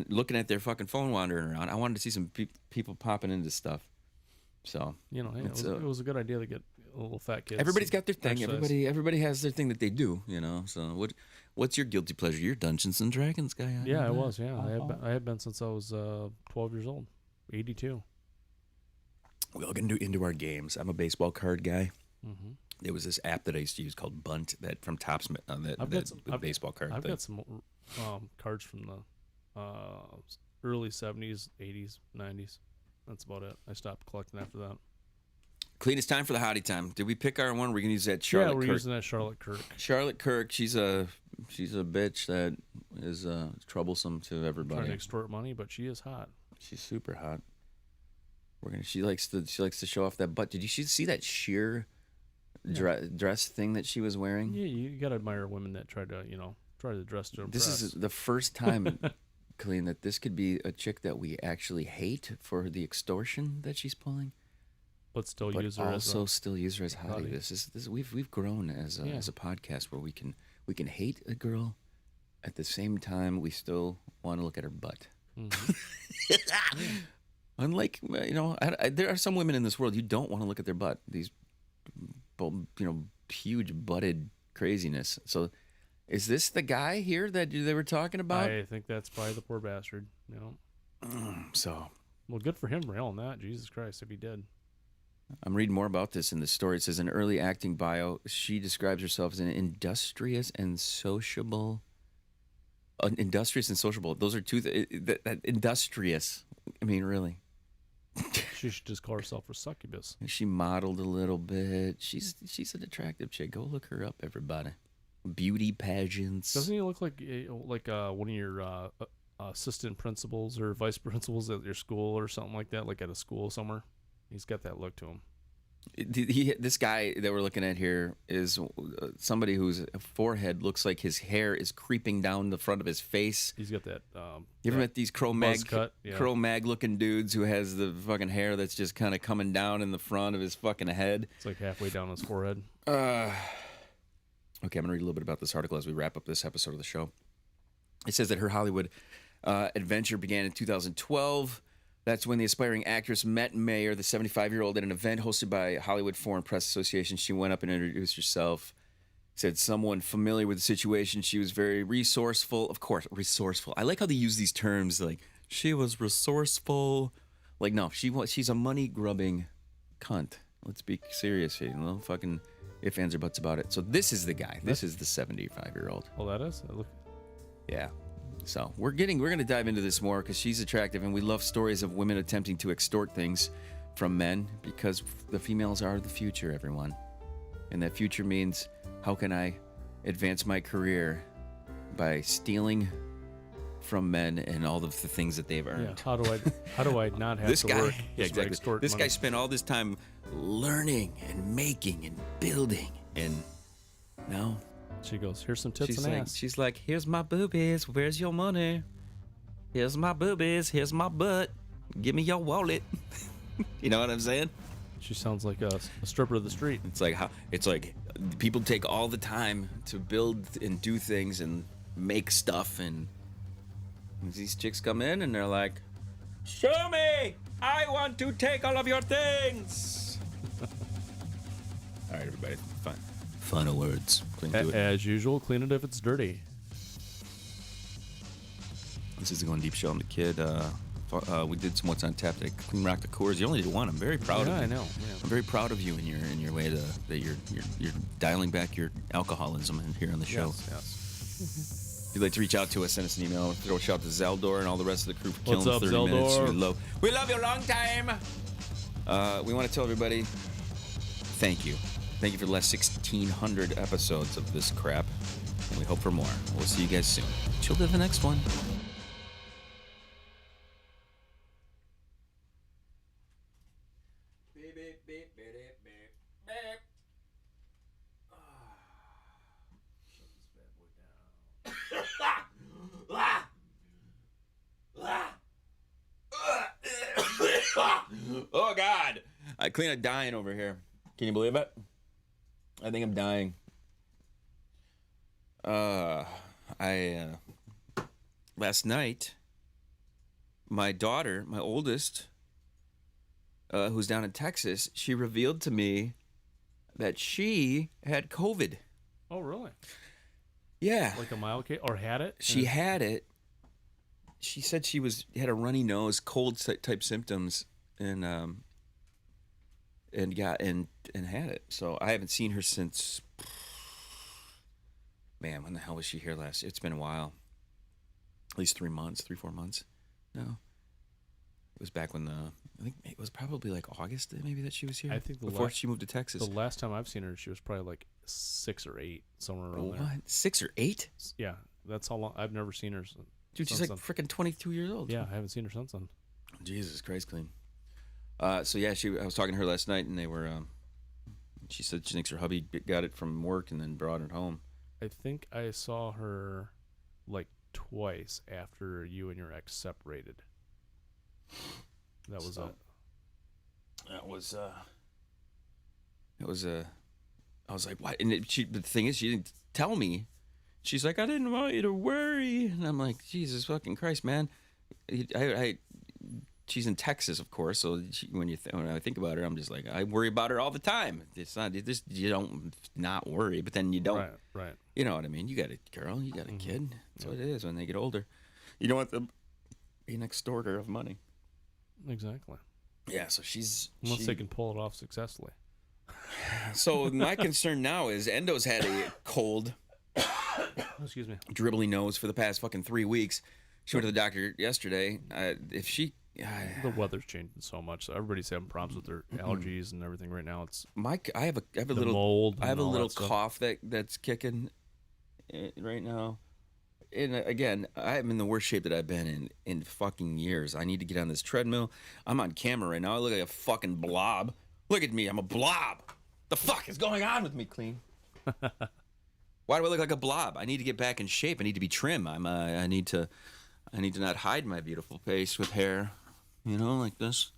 looking at their fucking phone, wandering around. I wanted to see some people popping into stuff. So it was a good idea to get little fat kids. Everybody's got their thing. Exercise. Everybody has their thing that they do. So what's your guilty pleasure? You're a Dungeons and Dragons guy. I was. Yeah, I have been since I was 12 years old. 82. We all get into our games. I'm a baseball card guy. Mm-hmm. There was this app that I used to use called Bunt that from Topps baseball card. I've thing. got some cards from the early 70s, 80s, 90s. That's about it. I stopped collecting after that. Kleen, it's time for the hottie time. Did we pick our one? We're gonna use that Charlotte Kirk. Yeah, we're using that Charlotte Kirk. Charlotte Kirk. She's a bitch that is troublesome to everybody. Trying to extort money, but she is hot. She's super hot. She likes to show off that butt. Did you see that sheer dress thing that she was wearing? Yeah, you gotta admire women that try to dress to impress. This is the first time, Kleen, that this could be a chick that we actually hate for the extortion that she's pulling. But still use her also as still use her as hottie. This we've grown as a podcast where we can hate a girl, at the same time we still want to look at her butt. Mm-hmm. Unlike there are some women in this world you don't want to look at their butt. These huge butted craziness. So, is this the guy here that they were talking about? I think that's probably the poor bastard. So, well, good for him for hailing that. Jesus Christ, if he did. I'm reading more about this in the story. It says in early acting bio, she describes herself as an industrious and sociable. Industrious and sociable. Those are two. That industrious. I mean, really. She should just call herself a succubus. She modeled a little bit. She's an attractive chick. Go look her up, everybody. Beauty pageants. Doesn't he look like one of your assistant principals or vice principals at your school or something like that, like at a school somewhere? He's got that look to him. This guy that we're looking at here is somebody whose forehead looks like his hair is creeping down the front of his face. He's got that. You ever met these Cro-Mag looking dudes who has the fucking hair that's just kind of coming down in the front of his fucking head? It's like halfway down his forehead. Okay, I'm going to read a little bit about this article as we wrap up this episode of the show. It says that her Hollywood adventure began in 2012. That's when the aspiring actress met Mayer, the 75-year-old, at an event hosted by Hollywood Foreign Press Association. She went up and introduced herself, said someone familiar with the situation. She was very resourceful. Of course, resourceful. I like how they use these terms like, she was resourceful. Like, no, she's a money-grubbing cunt. Let's be serious here. No fucking ifs, ands, or buts about it. So this is the guy. This is the 75-year-old. Oh, that is? Look. Yeah. So we're going to dive into this more because she's attractive, and we love stories of women attempting to extort things from men because the females are the future, everyone. And that future means, how can I advance my career by stealing from men and all of the things that they've earned? Yeah. How do I not have this to guy, work? Yeah, exactly. This money? guy spent all this time learning and making and building, and now she goes, here's some tits and ass. She's like, here's my boobies, where's your money? Here's my boobies, here's my butt, give me your wallet. You know what I'm saying? She sounds like a stripper of the street. It's like people take all the time to build and do things and make stuff, and these chicks come in and they're like, show me, I want to take all of your things. All right, everybody, fine. Final words. Clean, do it. As usual, clean it if it's dirty. This is the Going Deep show. I'm the kid. We did some What's on Tap today. Clean Rock the Coors. You only did one. I'm very proud of you. I know. Yeah. I'm very proud of you in your way that you're dialing back your alcoholism here on the show. Yes. If you'd like to reach out to us, send us an email. Throw a shout to Zeldor and all the rest of the crew for What's killing up, 30 minutes. Zeldor? We love you a long time. We want to tell everybody, thank you. Thank you for the last 1,600 episodes of this crap, and we hope for more. We'll see you guys soon. Chill to the next one. Oh, God. I clean a dying over here. Can you believe it? I think I'm dying. Last night, my daughter, my oldest, who's down in Texas, she revealed to me that she had COVID. Oh, really? Yeah. Like a mild case? Or had it? She had it. She said she had a runny nose, cold type symptoms, and had it. So I haven't seen her since. Man, when the hell was she here last? It's been a while. At least 3 months, 4 months. No, it was back when I think it was probably like August maybe that she was here. I think before she moved to Texas. The last time I've seen her, she was probably like 6 or 8, somewhere around there. What? 6 or 8? Yeah, that's how long. I've never seen her. Dude, she's like freaking 22 years old. Yeah, I haven't seen her since then. Jesus Christ, Clean. So yeah, I was talking to her last night, and they were. She said she thinks her hubby got it from work and then brought it home. I think I saw her like twice after you and your ex separated. That was it. That was. I was like, what? And the thing is, she didn't tell me. She's like, I didn't want you to worry, and I'm like, Jesus fucking Christ, man. She's in Texas, of course. So when I think about her, I'm just like, I worry about her all the time. It's not just you don't not worry, but then you don't. Right. You know what I mean? You got a girl, you got a kid. That's what it is when they get older. You don't want them be an extorter of money. Exactly. Yeah. So unless they can pull it off successfully. So my concern now is Endo's had a cold, excuse me, dribbly nose for the past fucking 3 weeks. She went to the doctor yesterday. If she the weather's changing so much, so everybody's having problems with their allergies and everything right now. It's I have a little mold. I have a little cough that's kicking right now. And again, I'm in the worst shape that I've been in fucking years. I need to get on this treadmill. I'm on camera right now. I look like a fucking blob. Look at me. I'm a blob. The fuck is going on with me, Kleen? Why do I look like a blob? I need to get back in shape. I need to be trim. I need to not hide my beautiful face with hair, like this.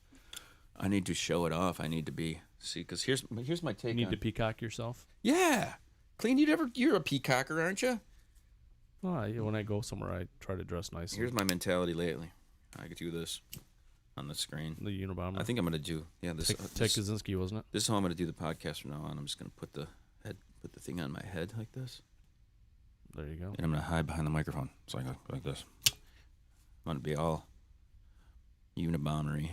I need to show it off. I need to be because here's my take. You need to peacock yourself. Yeah, Kleen. You're a peacocker, aren't you? Well, when I go somewhere, I try to dress nice. Here's my mentality lately. I could do this on the screen. The Unabomber. I think I'm gonna do this. Ted Kaczynski, wasn't it? This is how I'm gonna do the podcast from now on. I'm just gonna put the thing on my head like this. There you go. And I'm gonna hide behind the microphone. It's like this. I'm gonna be all unibombery.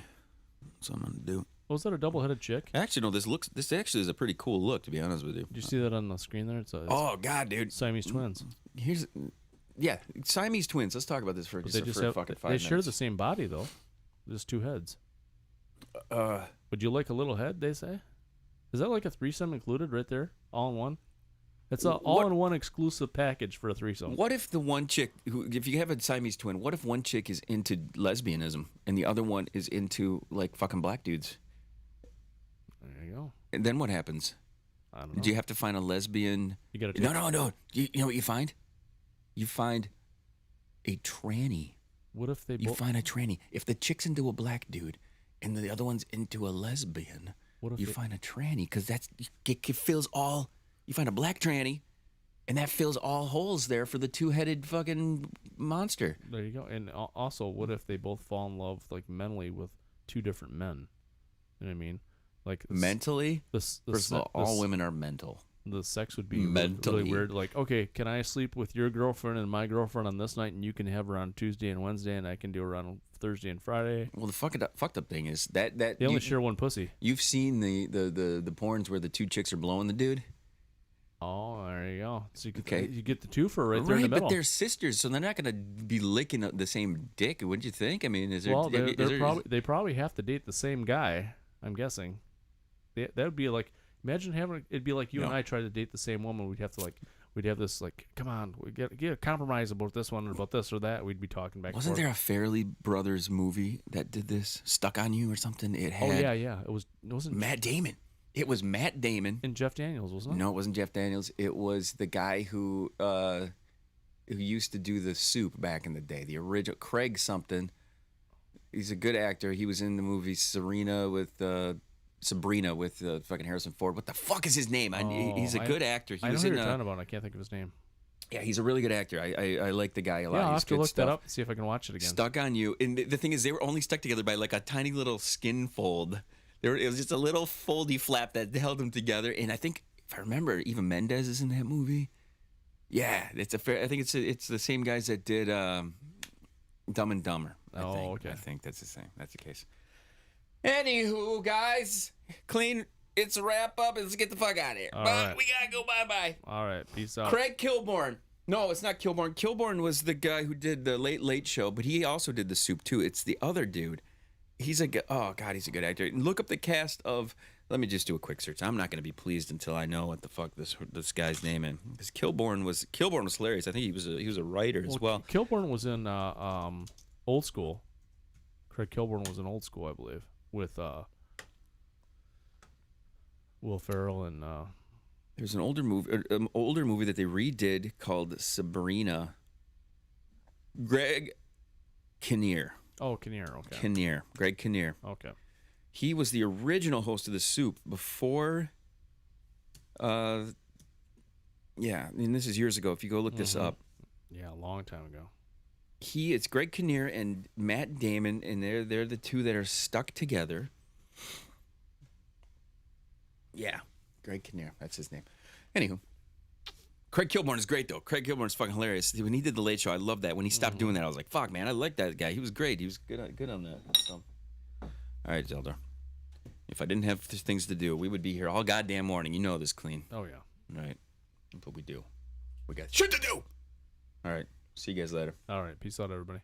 That's what I'm gonna do. Was that a double-headed chick? Actually, no. This actually is a pretty cool look, to be honest with you. Did you see that on the screen there? It's oh God, dude! Siamese twins. Siamese twins. Let's talk about this for But just for fucking 5 minutes. They share the same body though, just two heads. Would you like a little head? They say. Is that like a threesome included right there, all in one? It's an all-in-one exclusive package for a threesome. What if the one chick, if you have a Siamese twin, what if one chick is into lesbianism and the other one is into like fucking black dudes? There you go. And then what happens? I don't know. Do you have to find a lesbian? You got to. No. You know what you find? You find a tranny. What if they? You find a tranny. If the chick's into a black dude and the other one's into a lesbian, what if you find a tranny because it fills all. You find a black tranny, and that fills all holes there for the two-headed fucking monster. There you go. And also, what if they both fall in love, like mentally, with two different men? You know what I mean? Like mentally. First of all women are mental. The sex would be mentally really weird. Like, okay, can I sleep with your girlfriend and my girlfriend on this night, and you can have her on Tuesday and Wednesday, and I can do her on Thursday and Friday? Well, the fucked up thing is that they only share one pussy. You've seen the porns where the two chicks are blowing the dude. Oh, there you go. So you get the two for right there in the middle. But they're sisters, so they're not going to be licking the same dick. Wouldn't you think? I mean, is there? Well, they probably have to date the same guy. I'm guessing. That would be like, imagine it'd be like you and I tried to date the same woman. We'd have this like, come on, we get a compromise about this one or about this or that. We'd be talking back. Wasn't there a Fairley Brothers movie that did this? Stuck on You or something? It had. Oh yeah. It wasn't Matt Damon. It was Matt Damon and Jeff Daniels, wasn't it? No, it wasn't Jeff Daniels. It was the guy who used to do The Soup back in the day. The original Craig something. He's a good actor. He was in the movie Sabrina with fucking Harrison Ford. What the fuck is his name? He's a good actor. I know who you're talking about. I can't think of his name. Yeah, he's a really good actor. I like the guy a lot. Yeah, I'll have to look that up and see if I can watch it again. Stuck on You. And the thing is, they were only stuck together by like a tiny little skin fold. It was just a little foldy flap that held them together. And I think, if I remember, Eva Mendes is in that movie. Yeah, I think it's the same guys that did Dumb and Dumber. Okay. I think that's the same. That's the case. Anywho, guys, Kleen. It's a wrap up. Let's get the fuck out of here. Right. We gotta go. Bye. All right, peace out. Craig Kilborn. No, it's not Kilborn. Kilborn was the guy who did the Late Show, but he also did The Soup too. It's the other dude. He's a good actor. And look up the cast of. Let me just do a quick search. I'm not going to be pleased until I know what the fuck this guy's name is. Because Kilborn was hilarious. I think he was a writer as well. Kilborn was in Old School. Craig Kilborn was in Old School, I believe, with Will Ferrell and. There's an older movie that they redid called Sabrina. Greg Kinnear. Oh, Kinnear, okay. Greg Kinnear. Okay. He was the original host of The Soup before. Yeah, I mean this is years ago. If you go look this up. Yeah, a long time ago. It's Greg Kinnear and Matt Damon, and they're the two that are stuck together. Yeah, Greg Kinnear, that's his name. Anywho. Craig Kilborn is great, though. Craig Kilborn is fucking hilarious. When he did The Late Show, I loved that. When he stopped doing that, I was like, fuck, man, I like that guy. He was great. He was good on that. So. All right, Zelda. If I didn't have things to do, we would be here all goddamn morning. You know this, Kleen. Oh, yeah. Right. But we do. We got shit to do. All right. See you guys later. All right. Peace out, everybody.